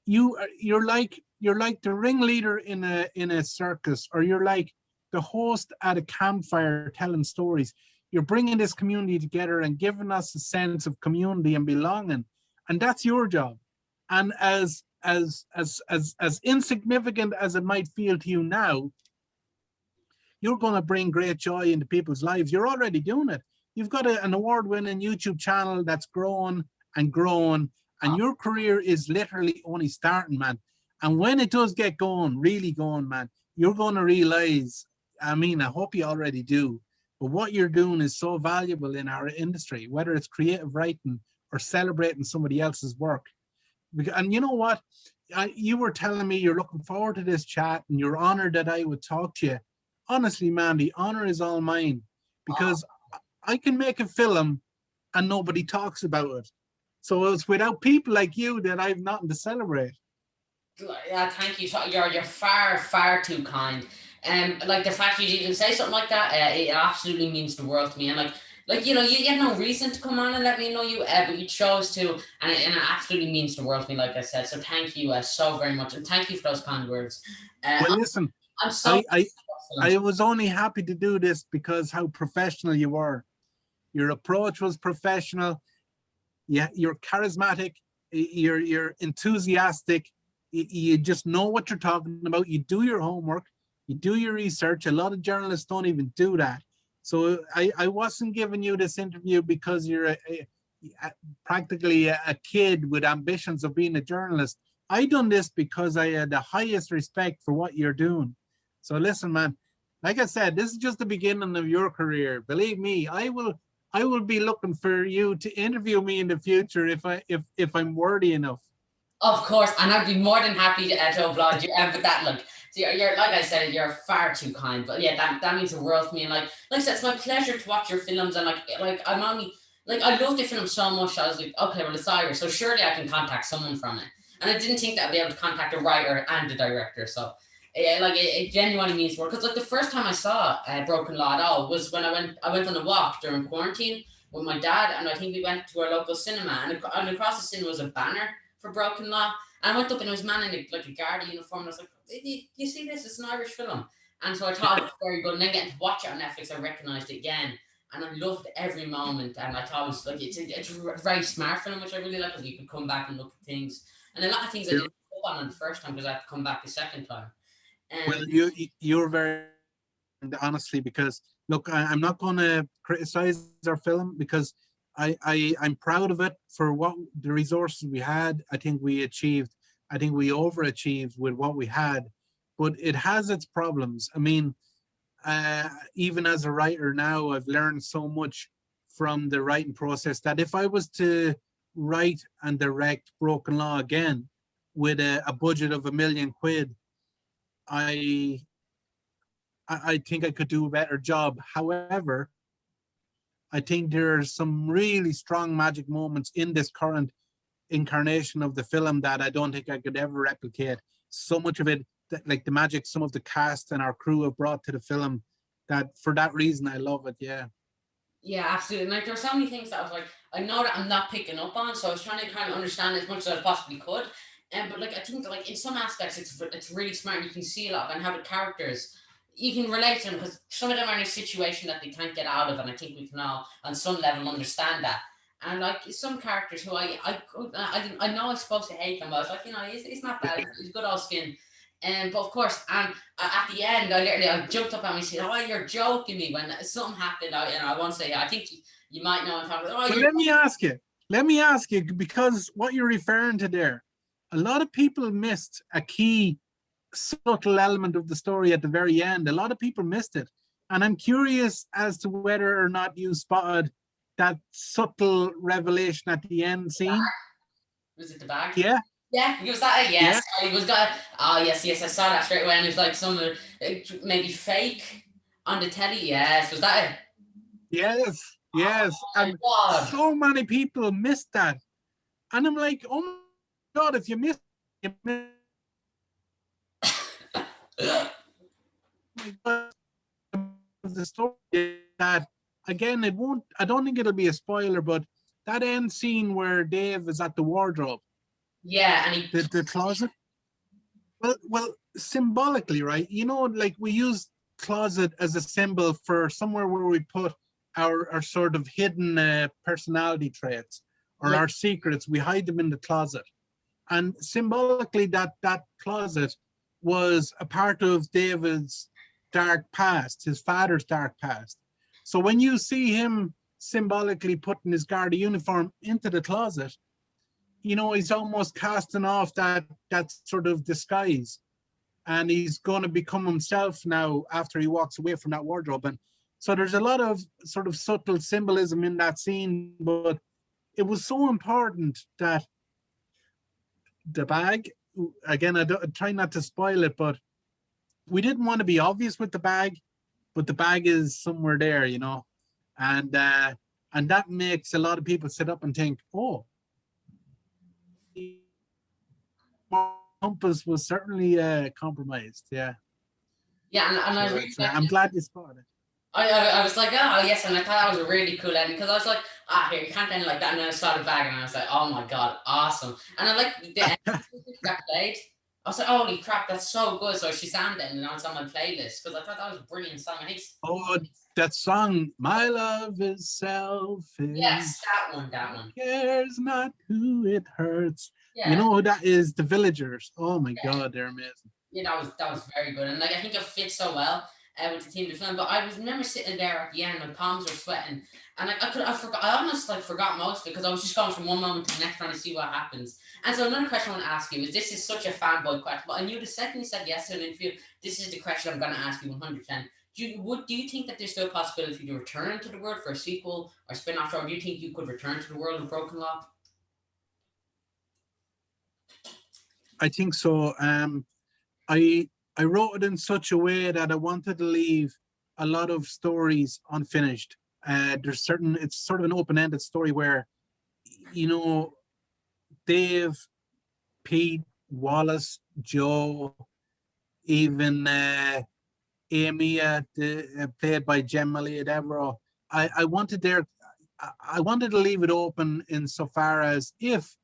Speaker 2: You're like the ringleader in a circus, or you're like the host at a campfire telling stories. You're bringing this community together and giving us a sense of community and belonging, and that's your job. And as insignificant as it might feel to you now, you're going to bring great joy into people's lives. You're already doing it. You've got an award-winning YouTube channel that's growing and growing, and your career is literally only starting, man. And when it does get going, really going, man, you're going to realize, I hope you already do, but what you're doing is so valuable in our industry, whether it's creative writing or celebrating somebody else's work. And you know what? You were telling me you're looking forward to this chat and you're honored that I would talk to you. Honestly, man, the honor is all mine, because I can make a film and nobody talks about it. So it's without people like you that I've nothing to celebrate.
Speaker 1: Yeah, thank you. You're far too kind. Like the fact you even say something like that, it absolutely means the world to me. And you had no reason to come on and let me know you, but you chose to, and it absolutely means the world to me. Like I said, so thank you so very much, and thank you for those kind words.
Speaker 2: Well, listen,
Speaker 1: I'm so.
Speaker 2: I was only happy to do this because how professional you were. Your approach was professional. Yeah, you're charismatic. You're enthusiastic. You just know what you're talking about. You do your homework. You do your research. A lot of journalists don't even do that. So I wasn't giving you this interview because you're practically a kid with ambitions of being a journalist. I done this because I had the highest respect for what you're doing. So listen, man, like I said, this is just the beginning of your career. Believe me, I will be looking for you to interview me in the future if I'm worthy enough.
Speaker 1: Of course, and I'd be more than happy to oblige you. But that, look, so you're like I said, you're far too kind. But yeah, that means the world to me. And like I said, it's my pleasure to watch your films. And like I'm only I love the film so much. I was like, okay, well it's Irish, so surely I can contact someone from it. And I didn't think that I'd be able to contact a writer and the director. So yeah, it genuinely means work. Because like the first time I saw Broken Law at all was when I went on a walk during quarantine with my dad, and I think we went to our local cinema, and across the cinema was a banner for Broken Law. And I went up and it was a man in like a Garda uniform. And I was like, you see this? It's an Irish film. And so I thought it was very good. And then getting to watch it on Netflix, I recognised it again. And I loved every moment. And I thought it was like, it's a very smart film, which I really like, because you can come back and look at things. And a lot of things I didn't pick up on the first time because I had to come back the second time.
Speaker 2: Well, you're very, honestly, because look, I'm not going to criticize our film because I'm proud of it for what the resources we had. I think we overachieved with what we had, but it has its problems. I mean, even as a writer now, I've learned so much from the writing process that if I was to write and direct Broken Law again with a budget of £1 million, I I think I could do a better job. However, I think there's some really strong magic moments in this current incarnation of the film that I don't think I could ever replicate. So much of it, like the magic some of the cast and our crew have brought to the film, that for that reason I love it. Yeah.
Speaker 1: Yeah, absolutely. Like there's so many things that I was like, I know that I'm not picking up on, so I was trying to kind of understand as much as I possibly could. And but like I think that, like in some aspects it's really smart. You can see a lot of and how the characters you can relate to them because some of them are in a situation that they can't get out of, and I think we can all on some level understand that. And like some characters who I know I'm supposed to hate them, but I was like, he's not bad. He's good all skin. But of course, and at the end, I jumped up and I said, "Oh, you're joking me." When something happened, I won't say. I think you might know. I'm talking. Oh,
Speaker 2: But
Speaker 1: you're.
Speaker 2: let me ask you, because what you're referring to there, a lot of people missed a key subtle element of the story at the very end. A lot of people missed it. And I'm curious as to whether or not you spotted that subtle revelation at the end scene.
Speaker 1: Was it the bag?
Speaker 2: Yeah,
Speaker 1: Yeah, was that a
Speaker 2: yeah,
Speaker 1: yes? It was got. Oh yes, yes, I saw that straight away. And it was like some maybe fake on the telly. Yes, was that it?
Speaker 2: yes, yes.
Speaker 1: Oh my
Speaker 2: And
Speaker 1: god.
Speaker 2: so many people missed that. And I'm like, oh my God, if you missed the story, that again, it won't, I don't think it'll be a spoiler, but that end scene where Dave is at the wardrobe,
Speaker 1: Yeah, and he.
Speaker 2: the closet. Well, symbolically, right? Like we use closet as a symbol for somewhere where we put our sort of hidden personality traits or
Speaker 1: Yeah,
Speaker 2: our secrets. We hide them in the closet, and symbolically, that closet was a part of David's dark past, his father's dark past. So when you see him symbolically putting his Garda uniform into the closet, he's almost casting off that sort of disguise, and he's going to become himself now after he walks away from that wardrobe. And so there's a lot of sort of subtle symbolism in that scene, but it was so important that the bag, again, I try not to spoil it, but we didn't want to be obvious with the bag, but the bag is somewhere there, and and that makes a lot of people sit up and think, oh, compass was certainly compromised. Yeah.
Speaker 1: yeah, and I
Speaker 2: So
Speaker 1: really like.
Speaker 2: I'm glad you spotted it.
Speaker 1: I was like, oh yes, and I thought that was a really cool ending because I was like, here you can't end like that, and then I saw the bag and I was like, oh my god, awesome, and I like the end that played. I was like, holy crap, that's so good. So she sang it and now it's on my playlist because I thought that was a brilliant song. I think
Speaker 2: Oh, that song, "My Love Is
Speaker 1: yes,
Speaker 2: Selfish,
Speaker 1: that one.
Speaker 2: cares not who it hurts." You
Speaker 1: Yeah,
Speaker 2: know who that is? The Villagers. Oh my God, they're amazing.
Speaker 1: yeah, that was very good, and like I think it fits so well with the theme of the film. But I was remember sitting there at the end, my palms were sweating, and like I forgot, I almost like forgot most of it because I was just going from one moment to the next trying to see what happens. And so another question I want to ask you is: this is such a fanboy question, but I knew the second you said yes to an interview, this is the question I'm going to ask you 100%. Do you think that there's still a possibility to return to the world for a sequel or spin-off, or do you think you could return to the world of Broken Law?
Speaker 2: I think so. I I wrote it in such a way that I wanted to leave a lot of stories unfinished. It's sort of an open-ended story where, you know, Dave, Pete, Wallace, Joe, even Amy, played by Gemma Devereaux. I wanted I wanted to leave it open insofar as if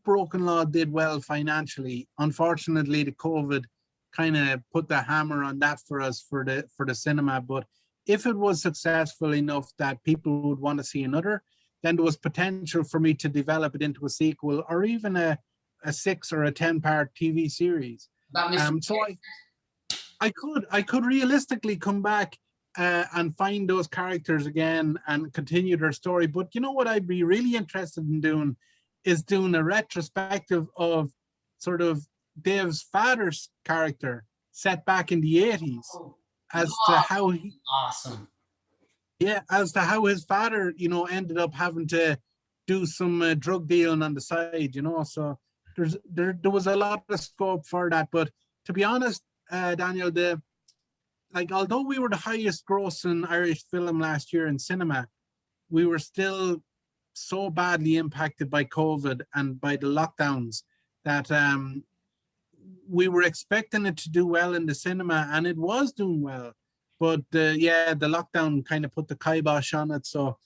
Speaker 2: Broken Law did well financially. Unfortunately, the COVID kind of put the hammer on that for us for the cinema. But if it was successful enough that people would want to see another, then there was potential for me to develop it into a sequel or even a 6 or a 10-part TV series.
Speaker 1: About Mr.
Speaker 2: So I could realistically come back and find those characters again and continue their story. But you know what I'd be really interested in doing is doing a retrospective of sort of Dave's father's character set back in the 80s
Speaker 1: Oh,
Speaker 2: as to how
Speaker 1: awesome.
Speaker 2: as to how his father, ended up having to do some drug dealing on the side, So there was a lot of scope for that. But to be honest, Daniel, like, although we were the highest grossing Irish film last year in cinema, we were still so badly impacted by COVID and by the lockdowns that we were expecting it to do well in the cinema, and it was doing well. But yeah, the lockdown kind of put the kibosh on it. So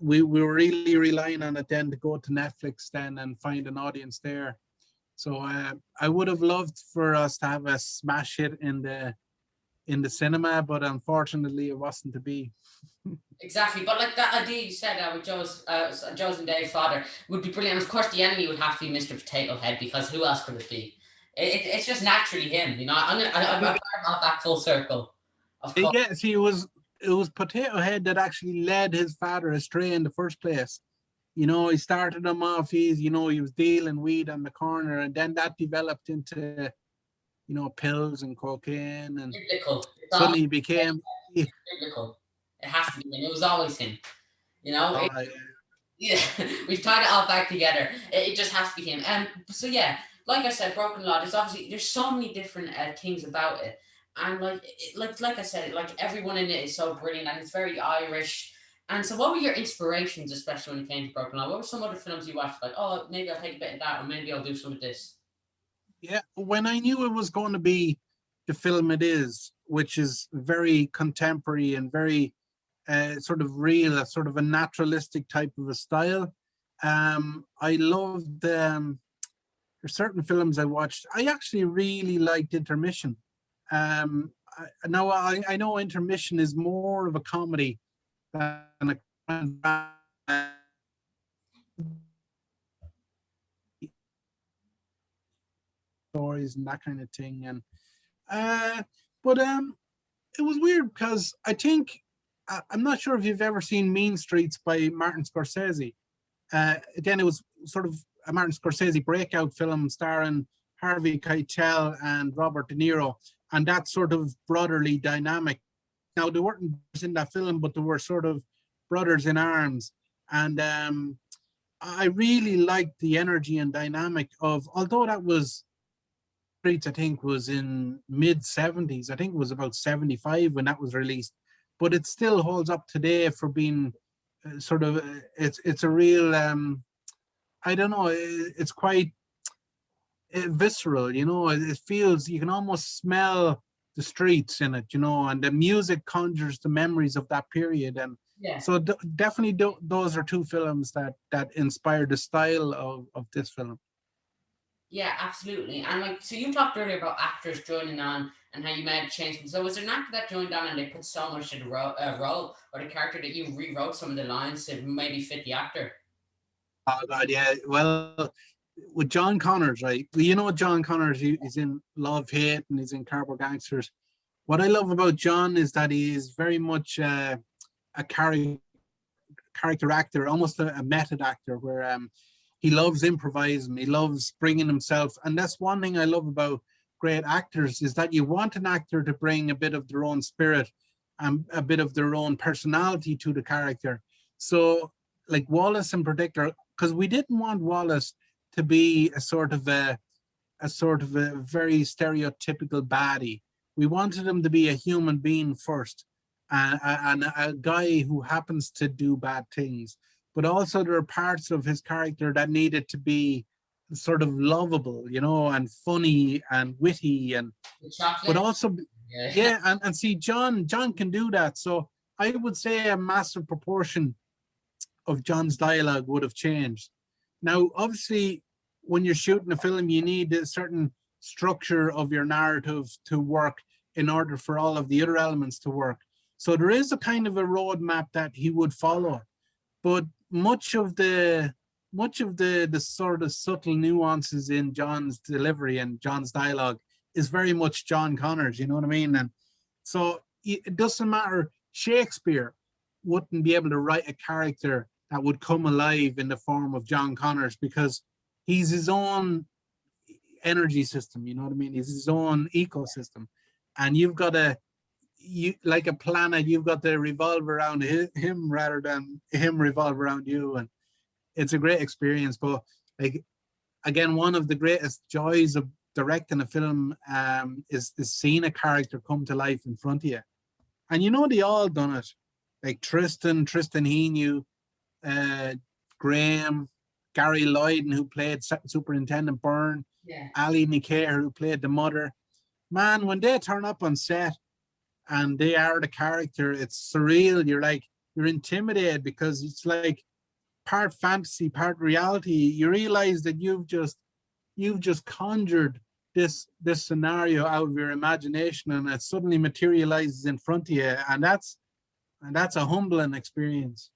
Speaker 2: we were really relying on it then to go to Netflix then and find an audience there. So I would have loved for us to have a smash hit in the cinema, but unfortunately it wasn't to be.
Speaker 1: Exactly, but like that idea you said with Joe's and Dave's father would be brilliant. Of course, the enemy would have to be Mr. Potato Head, because who else could it be? It's just naturally him, you know. I'm part of that full circle. Of course.
Speaker 2: Yeah, see, it was Potato Head that actually led his father astray in the first place. You know, he started him off, he was dealing weed on the corner, and then that developed into, pills and cocaine, and
Speaker 1: Biblical.
Speaker 2: suddenly he became
Speaker 1: biblical. It has to be him. It was always him. You know.
Speaker 2: oh,
Speaker 1: Yeah, we've tied it all back together. It just has to be him. So yeah, like I said, Broken Law. There's so many different things about it, and like I said, like everyone in it is so brilliant, and it's very Irish. And so, what were your inspirations, especially when it came to Broken Law? What were some other films you watched? Like, oh, maybe I'll take a bit of that, or maybe I'll do some of this.
Speaker 2: yeah, when I knew it was going to be the film it is, which is very contemporary and very sort of real, a sort of a naturalistic type of a style. I loved there's certain films I watched. I actually really liked Intermission. Now I know Intermission is more of a comedy than a stories and that kind of thing. And but it was weird because I think I'm not sure if you've ever seen Mean Streets by Martin Scorsese. Again, it was sort of a Martin Scorsese breakout film starring Harvey Keitel and Robert De Niro, and that sort of brotherly dynamic. Now, they weren't in that film, but they were sort of brothers in arms. And I really liked the energy and dynamic of, although that was, I think, was in mid 70s. I think it was about 75 when that was released, but it still holds up today for being sort of, it's a real, I don't know, it's quite visceral, it feels, you can almost smell the streets in it, and the music conjures the memories of that period. And
Speaker 1: yeah,
Speaker 2: so definitely those are two films that inspired the style of this film.
Speaker 1: Yeah, absolutely. And like, so you talked earlier about actors joining on and how you made a change. So was there an actor that joined on and they put so much to the role or the character that you rewrote some of the lines to maybe fit the actor?
Speaker 2: Oh God, yeah. Well, with John Connors, right? John Connors, he's in Love, Hate, and he's in Cardboard Gangsters. What I love about John is that he is very much a character actor, almost a method actor, where he loves improvising, he loves bringing himself. And that's one thing I love about great actors, is that you want an actor to bring a bit of their own spirit and a bit of their own personality to the character. So like Wallace in particular, because we didn't want Wallace to be a sort of a very stereotypical baddie. We wanted him to be a human being first, and a guy who happens to do bad things. But also there are parts of his character that needed to be sort of lovable, and funny and witty, and but also yeah, and see, John can do that. So I would say a massive proportion of John's dialogue would have changed. Now, obviously, when you're shooting a film, you need a certain structure of your narrative to work in order for all of the other elements to work. So there is a kind of a roadmap that he would follow, but much of the sort of subtle nuances in John's delivery and John's dialogue is very much John Connors, you know what I mean? And so it doesn't matter. Shakespeare wouldn't be able to write a character that would come alive in the form of John Connors, because he's his own energy system, you know what I mean? He's his own ecosystem. And you've got like a planet, you've got to revolve around him rather than him revolve around you. And it's a great experience. But like, again, one of the greatest joys of directing a film is seeing a character come to life in front of you. And you know, they all done it. Like Tristan Henu, Graham, Gary Lloyden, who played Superintendent Byrne,
Speaker 1: Yeah.
Speaker 2: Ali Nicair, who played the mother. Man, when they turn up on set and they are the character, it's surreal. You're intimidated because it's like part fantasy, part reality. You realize that you've just conjured this scenario out of your imagination, and it suddenly materializes in front of you, and that's a humbling experience.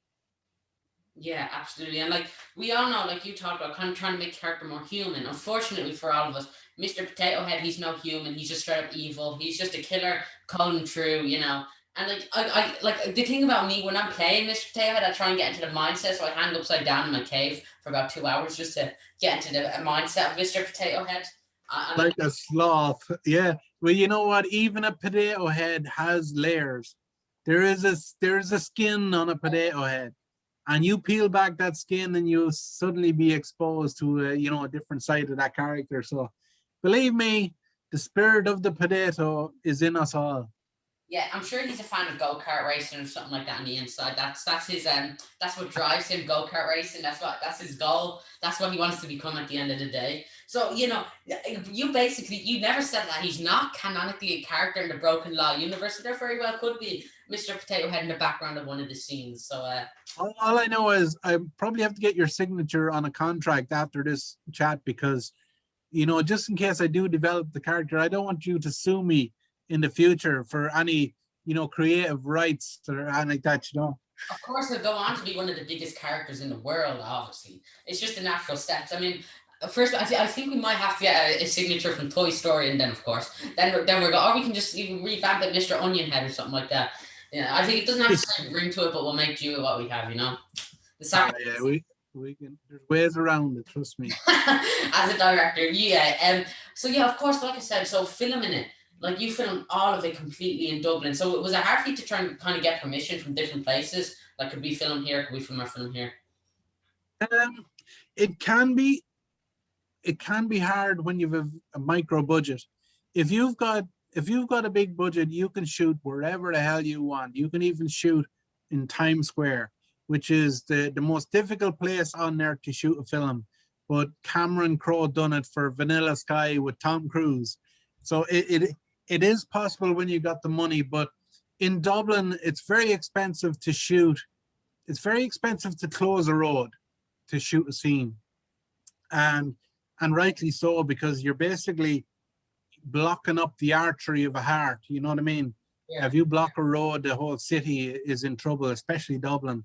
Speaker 1: Yeah, absolutely. And like we all know, like you talked about, kind of trying to make character more human. Unfortunately for all of us, Mr. Potato Head, he's no human. He's just straight up evil. He's just a killer, cold and true, you know. And like I like the thing about me when I'm playing Mr. Potato Head, I try and get into the mindset. So I hang upside down in my cave for about 2 hours just to get into the mindset of Mr. Potato Head.
Speaker 2: Like a sloth, yeah. Well, you know what? Even a potato head has layers. There's a skin on a potato head, and you peel back that skin, and you'll suddenly be exposed to a different side of that character. So, believe me, the spirit of the potato is in us all.
Speaker 1: Yeah, I'm sure he's a fan of go-kart racing or something like that on the inside. That's his that's what drives him, go-kart racing. That's his goal. That's what he wants to become at the end of the day. So, you know, you never said that he's not canonically a character in the Broken Law universe, so there very well could be Mr. Potato Head in the background of one of the scenes. So
Speaker 2: all I know is I probably have to get your signature on a contract after this chat, because just in case I do develop the character, I don't want you to sue me in the future for any creative rights or anything like that.
Speaker 1: Of course, he'll go on to be one of the biggest characters in the world. Obviously, it's just the natural steps. I mean, first, I think we might have to get a signature from Toy Story, and then of course, then we're going, or we can just even revamp it, Mr. Onion Head or something like that. Yeah, I think it doesn't have the same ring to it, but we'll make do with what we have.
Speaker 2: Yeah, we can. There's ways around it. Trust me.
Speaker 1: As a director, yeah. So yeah, of course, like I said, so filming it. Like you filmed all of it completely in Dublin. So was it hard for you to try and kind of get permission from different places? Like, could we film here? Could we film our film here?
Speaker 2: It can be hard when you've a micro budget. If you've got a big budget, you can shoot wherever the hell you want. You can even shoot in Times Square, which is the most difficult place on there to shoot a film. But Cameron Crowe done it for Vanilla Sky with Tom Cruise. So it is possible when you got the money, but in Dublin, it's very expensive to shoot. It's very expensive to close a road to shoot a scene. And rightly so, because you're basically blocking up the artery of a heart. You know what I mean? Yeah. If you block a road, the whole city is in trouble, especially Dublin.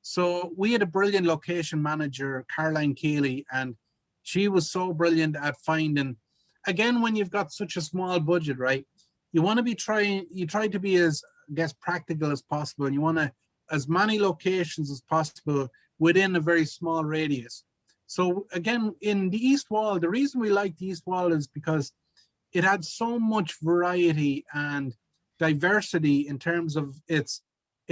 Speaker 2: So we had a brilliant location manager, Caroline Keeley, and she was so brilliant at finding, again, when you've got such a small budget, right? You want to try to be as, I guess, practical as possible. And you want as many locations as possible within a very small radius. So again, in the East Wall, the reason we like the East Wall is because it had so much variety and diversity in terms of its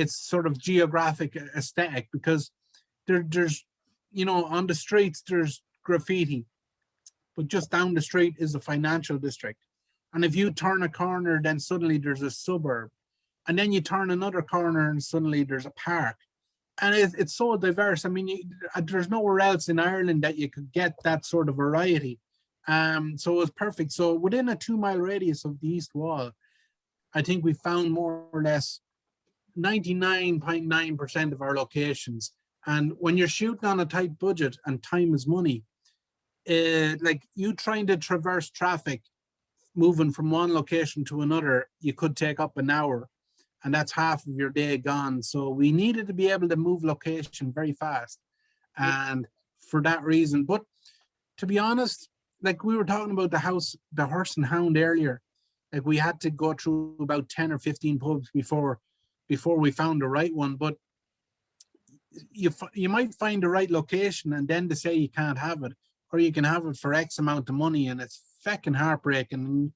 Speaker 2: sort of geographic aesthetic, because there's on the streets there's graffiti, but just down the street is a financial district. And if you turn a corner, then suddenly there's a suburb. And then you turn another corner and suddenly there's a park. And it's so diverse. I mean, there's nowhere else in Ireland that you could get that sort of variety. So it was perfect. So within a 2-mile radius of the East Wall, I think we found more or less 99.9% of our locations. And when you're shooting on a tight budget and time is money, like you trying to traverse traffic, moving from one location to another, you could take up an hour, and that's half of your day gone. So we needed to be able to move location very fast, and for that reason. But to be honest, like we were talking about the Horse and Hound earlier, like we had to go through about 10 or 15 pubs before we found the right one. But you might find the right location and then to say you can't have it, or you can have it for X amount of money, and it's fucking heartbreaking. And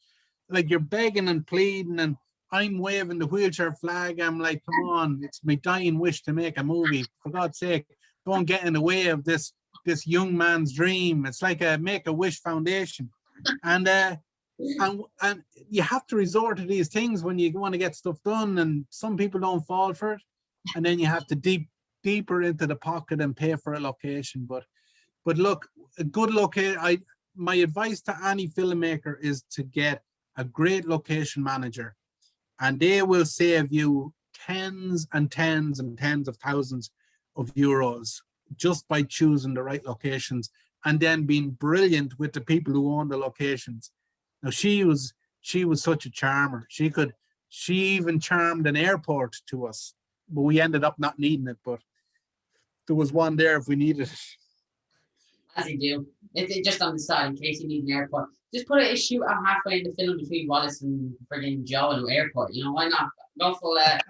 Speaker 2: like you're begging and pleading, and I'm waving the wheelchair flag. I'm like, come on, it's my dying wish to make a movie. For God's sake, don't get in the way of this this young man's dream. It's like a Make-A-Wish Foundation. And and you have to resort to these things when you want to get stuff done, and some people don't fall for it, and then you have to deeper into the pocket and pay for a location. But look, a good location. My advice to any filmmaker is to get a great location manager, and they will save you tens and tens and tens of thousands of euros just by choosing the right locations and then being brilliant with the people who own the locations. Now she was such a charmer. She even charmed an airport to us, but we ended up not needing it. But there was one there if we needed it.
Speaker 1: As you do. It's just on the side in case you need an airport. Just put a shoot out halfway in the film between Wallace and friggin' Joe and airport. You know, why not? Go full method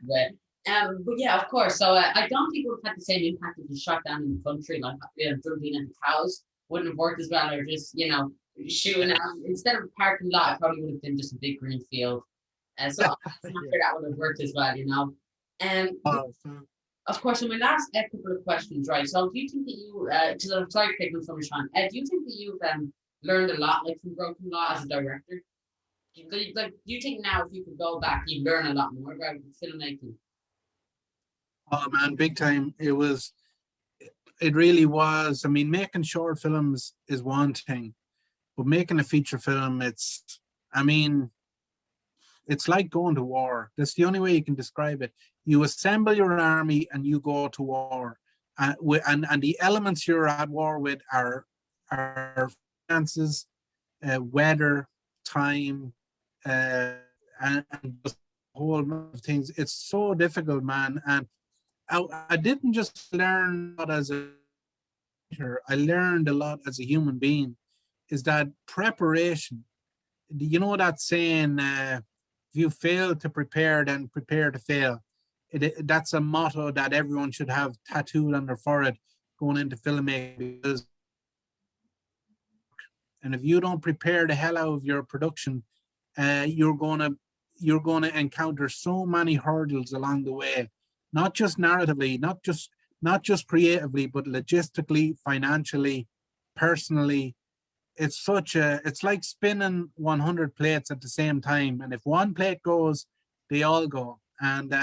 Speaker 1: with it. But yeah, of course. So I don't think it would have had the same impact if you shot down in the country, like drilling into cows. Wouldn't have worked as well, or just, you know, shooting out instead of a parking lot, it probably would have been just a big green field. So I'm not sure that would have worked as well, you know. Of course, in my last couple of questions, right? So, do you think that you, because I'm sorry, picking from Sean, do you think that you've learned a lot, like from Broken Law as a director? Do you think now, if you could go back, you'd learn a lot more about filmmaking?
Speaker 2: Oh man, big time! It really was. I mean, making short films is one thing, but making a feature film, I mean, it's like going to war. That's the only way you can describe it. You assemble your army and you go to war. And the elements you're at war with are finances, weather, time, and just a whole lot of things. It's so difficult, man. And I didn't just learn a lot as a writer, I learned a lot as a human being. Is that preparation? You know that saying, if you fail to prepare, then prepare to fail. That's a motto that everyone should have tattooed on their forehead going into filmmaking. And if you don't prepare the hell out of your production, you're gonna encounter so many hurdles along the way, not just narratively, not just creatively, but logistically, financially, personally. It's like spinning 100 plates at the same time, and if one plate goes, they all go. And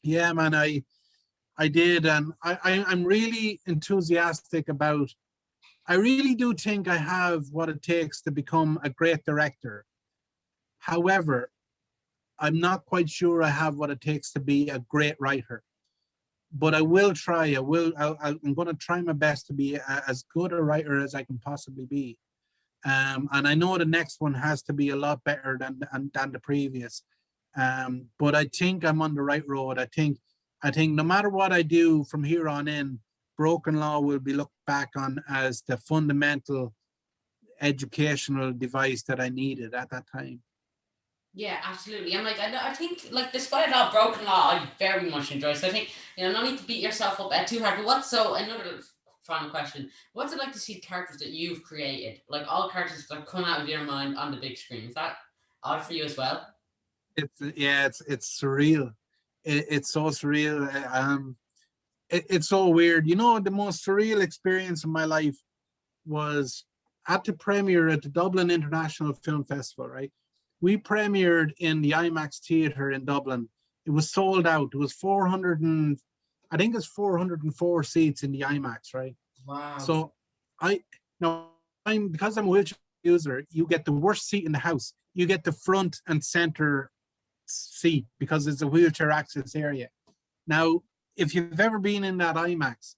Speaker 2: yeah, man, I did, and I'm really enthusiastic about. I really do think I have what it takes to become a great director. However, I'm not quite sure I have what it takes to be a great writer. But I will try. I'm going to try my best to be as good a writer as I can possibly be. And I know the next one has to be a lot better than the previous. But I think I'm on the right road. I think no matter what I do from here on in, Broken Law will be looked back on as the fundamental educational device that I needed at that time.
Speaker 1: Yeah, absolutely. And like I think, like, despite a lot of Broken Law, I very much enjoy. So I think, you know, no need to beat yourself up too hard. But another final question? What's it like to see characters that you've created, like all characters that come out of your mind on the big screen? Is that odd for you as well?
Speaker 2: It's surreal. It's so surreal. It's so weird. You know, the most surreal experience of my life was at the premiere at the Dublin International Film Festival, right? We premiered in the IMAX theater in Dublin. It was sold out. It was 404 seats in the IMAX, right?
Speaker 1: Wow.
Speaker 2: So because I'm a wheelchair user, you get the worst seat in the house. You get the front and center seat because it's a wheelchair access area. Now, if you've ever been in that IMAX,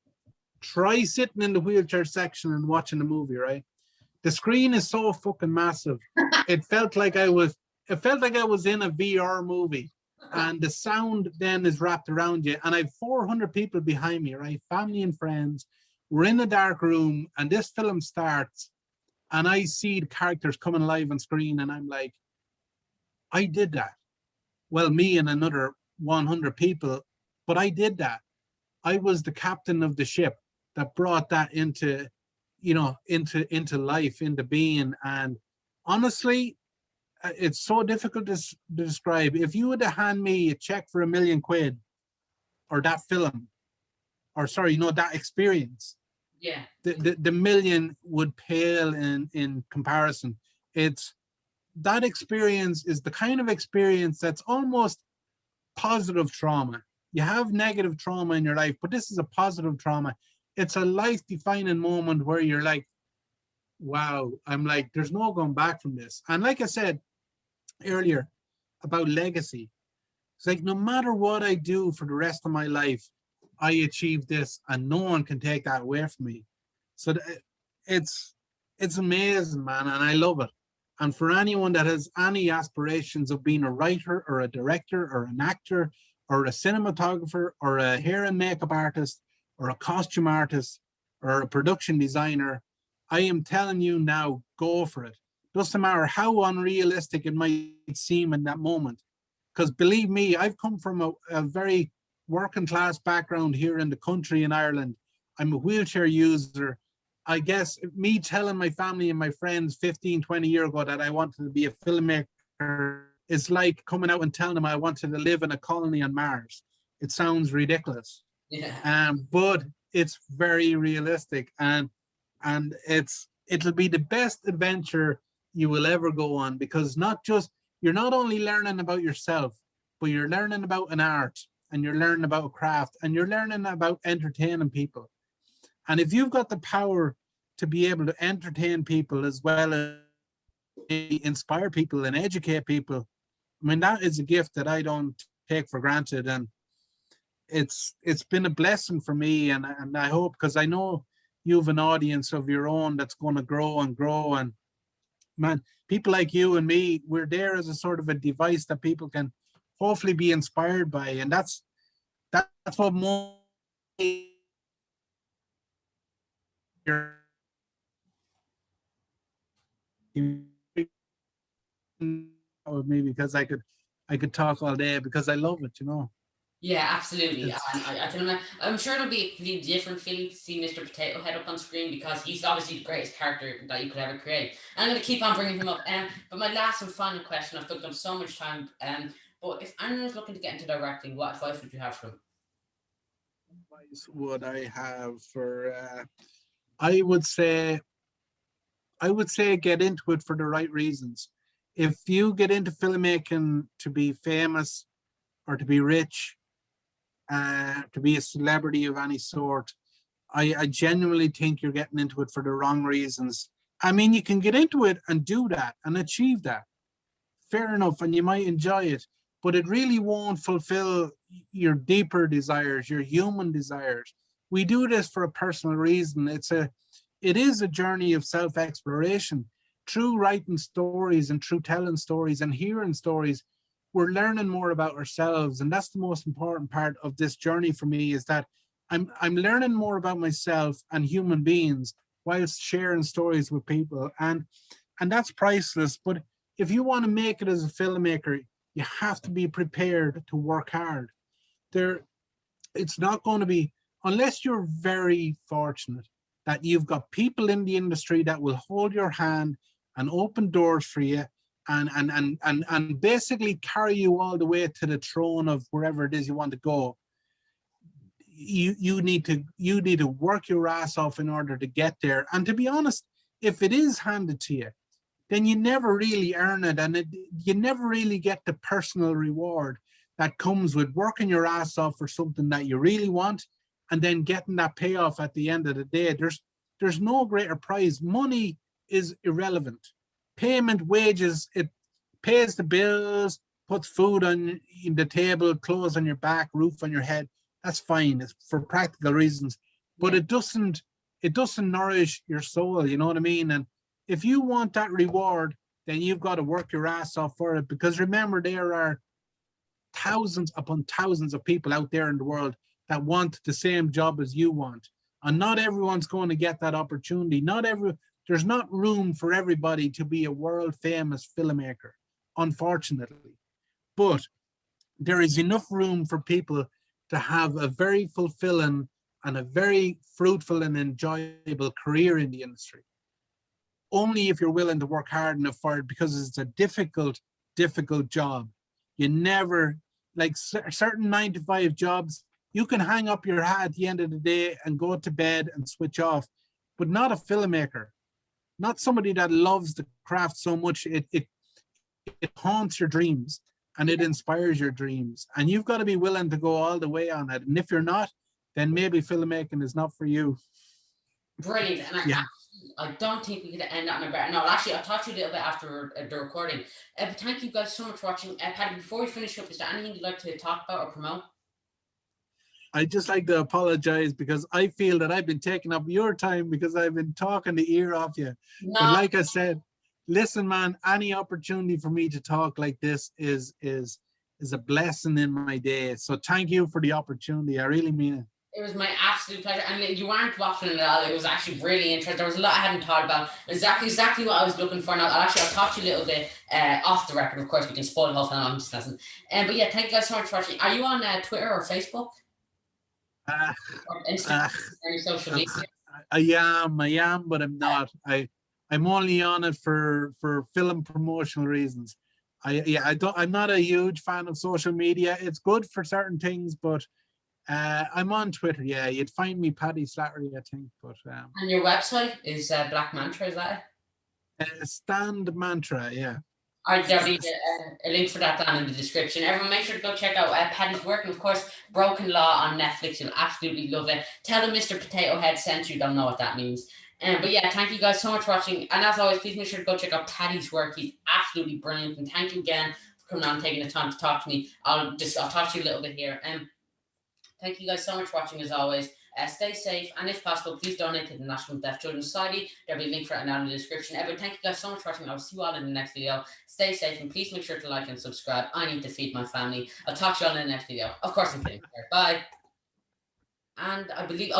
Speaker 2: try sitting in the wheelchair section and watching the movie, right? The screen is so fucking massive. It felt like I was in a VR movie, and the sound then is wrapped around you. And I have 400 people behind me, right? Family and friends. We're in a dark room, and this film starts, and I see the characters coming alive on screen, and I'm like, I did that. Well, me and another 100 people, but I did that. I was the captain of the ship that brought that into life, into being. And honestly, it's so difficult to describe. If you were to hand me a check for £1 million, or that film, or sorry, that experience,
Speaker 1: Yeah.
Speaker 2: The million would pale in comparison. It's that experience is the kind of experience that's almost positive trauma. You have negative trauma in your life, but this is a positive trauma. It's a life-defining moment where you're like, wow, I'm like, there's no going back from this. And like I said earlier about legacy, it's like no matter what I do for the rest of my life, I achieve this and no one can take that away from me. So it's it's amazing, man, and I love it. And for anyone that has any aspirations of being a writer or a director or an actor or a cinematographer or a hair and makeup artist or a costume artist or a production designer, I am telling you now, go for it. Doesn't matter how unrealistic it might seem in that moment. Because believe me, I've come from a very working class background here in the country in Ireland. I'm a wheelchair user. I guess me telling my family and my friends 15, 20 years ago that I wanted to be a filmmaker is like coming out and telling them I wanted to live in a colony on Mars. It sounds ridiculous.
Speaker 1: Yeah.
Speaker 2: But it's very realistic, and it'll be the best adventure you will ever go on, because not just you're not only learning about yourself, but you're learning about an art, and you're learning about a craft, and you're learning about entertaining people. And if you've got the power to be able to entertain people as well as inspire people and educate people, I mean, that is a gift that I don't take for granted. And it's been a blessing for me. And I hope, because I know you have an audience of your own that's going to grow and grow. And man, people like you and me, we're there as a sort of a device that people can hopefully be inspired by. And that's what more with me, because I could talk all day because I love it, you know.
Speaker 1: Yeah, absolutely. And
Speaker 2: It's
Speaker 1: I can imagine, I'm sure it'll be a completely different feeling to see Mr. Potato Head up on screen, because he's obviously the greatest character that you could ever create. And I'm going to keep on bringing him up. But my last and final question, I've took them so much time. But if anyone's looking to get into directing, what advice would you have for them?
Speaker 2: what I have for I would say I would say get into it for the right reasons. If you get into filmmaking to be famous or to be rich, to be a celebrity of any sort, I genuinely think you're getting into it for the wrong reasons. I mean, you can get into it and do that and achieve that. Fair enough, and you might enjoy it, but it really won't fulfill your deeper desires, your human desires. We do this for a personal reason. It is a journey of self-exploration. Through writing stories and through telling stories and hearing stories, we're learning more about ourselves. And that's the most important part of this journey for me, is that I'm learning more about myself and human beings whilst sharing stories with people. And that's priceless. But if you want to make it as a filmmaker, you have to be prepared to work hard. There, it's not going to be, unless you're very fortunate that you've got people in the industry that will hold your hand and open doors for you, and basically carry you all the way to the throne of wherever it is you want to go. You need to work your ass off in order to get there. And to be honest, if it is handed to you, then you never really earn it, and you never really get the personal reward that comes with working your ass off for something that you really want, and then getting that payoff at the end of the day. There's no greater prize. Money is irrelevant. Payment, wages, it pays the bills, puts food on the table, clothes on your back, roof on your head. That's fine. It's for practical reasons, but
Speaker 1: Yeah.
Speaker 2: it doesn't nourish your soul. You know what I mean? And if you want that reward, then you've got to work your ass off for it. Because remember, there are thousands upon thousands of people out there in the world that want the same job as you want. And not everyone's going to get that opportunity. There's not room for everybody to be a world famous filmmaker, unfortunately. But there is enough room for people to have a very fulfilling and a very fruitful and enjoyable career in the industry. Only if you're willing to work hard enough for it, because it's a difficult job. You never, like certain 9 to 5 jobs, You can hang up your hat at the end of the day and go to bed and switch off, but not a filmmaker, not somebody that loves the craft so much. It haunts your dreams and it inspires your dreams. And you've got to be willing to go all the way on it. And if you're not, then maybe filmmaking is not for you.
Speaker 1: Brilliant. And I don't think we could end that on a better. No, actually, I'll talk to you a little bit after the recording. Thank you guys so much for watching. Paddy, before we finish up, is there anything you'd like to talk about or promote?
Speaker 2: I'd just like to apologize because I feel that I've been taking up your time because I've been talking the ear off you. No. But like I said, listen, man, any opportunity for me to talk like this is a blessing in my day. So thank you for the opportunity. I really mean it.
Speaker 1: It was my absolute pleasure. And you weren't waffling at all. It was actually really interesting. There was a lot I hadn't thought about. Exactly what I was looking for. Now, I'll talk to you a little bit off the record. Of course, we can spoil the whole thing. I'm just listening. But yeah, thank you guys so much for watching. Are you on Twitter or Facebook? Or Instagram? Any social media?
Speaker 2: I am, but I'm not. I'm only on it for film promotional reasons. I'm not a huge fan of social media. It's good for certain things, but I'm on Twitter. Yeah, you'd find me Paddy Slattery, I think. But
Speaker 1: and your website is Black Mantra, is that
Speaker 2: it? Stand Mantra, yeah.
Speaker 1: All right, there'll be a link for that down in the description. Everyone, make sure to go check out Paddy's work, and of course, Broken Law on Netflix. You'll absolutely love it. Tell them Mr. Potato Head sent you. Don't know what that means. But yeah, thank you guys so much for watching. And as always, please make sure to go check out Paddy's work. He's absolutely brilliant. And thank you again for coming on and taking the time to talk to me. I'll talk to you a little bit here. Thank you guys so much for watching as always. Stay safe, and if possible, please donate to the National Deaf Children's Society. There'll be a link for it down in the description. But thank you guys so much for watching. I'll see you all in the next video. Stay safe, and please make sure to like and subscribe. I need to feed my family. I'll talk to you all in the next video. Of course, I'm kidding. Bye. And I believe,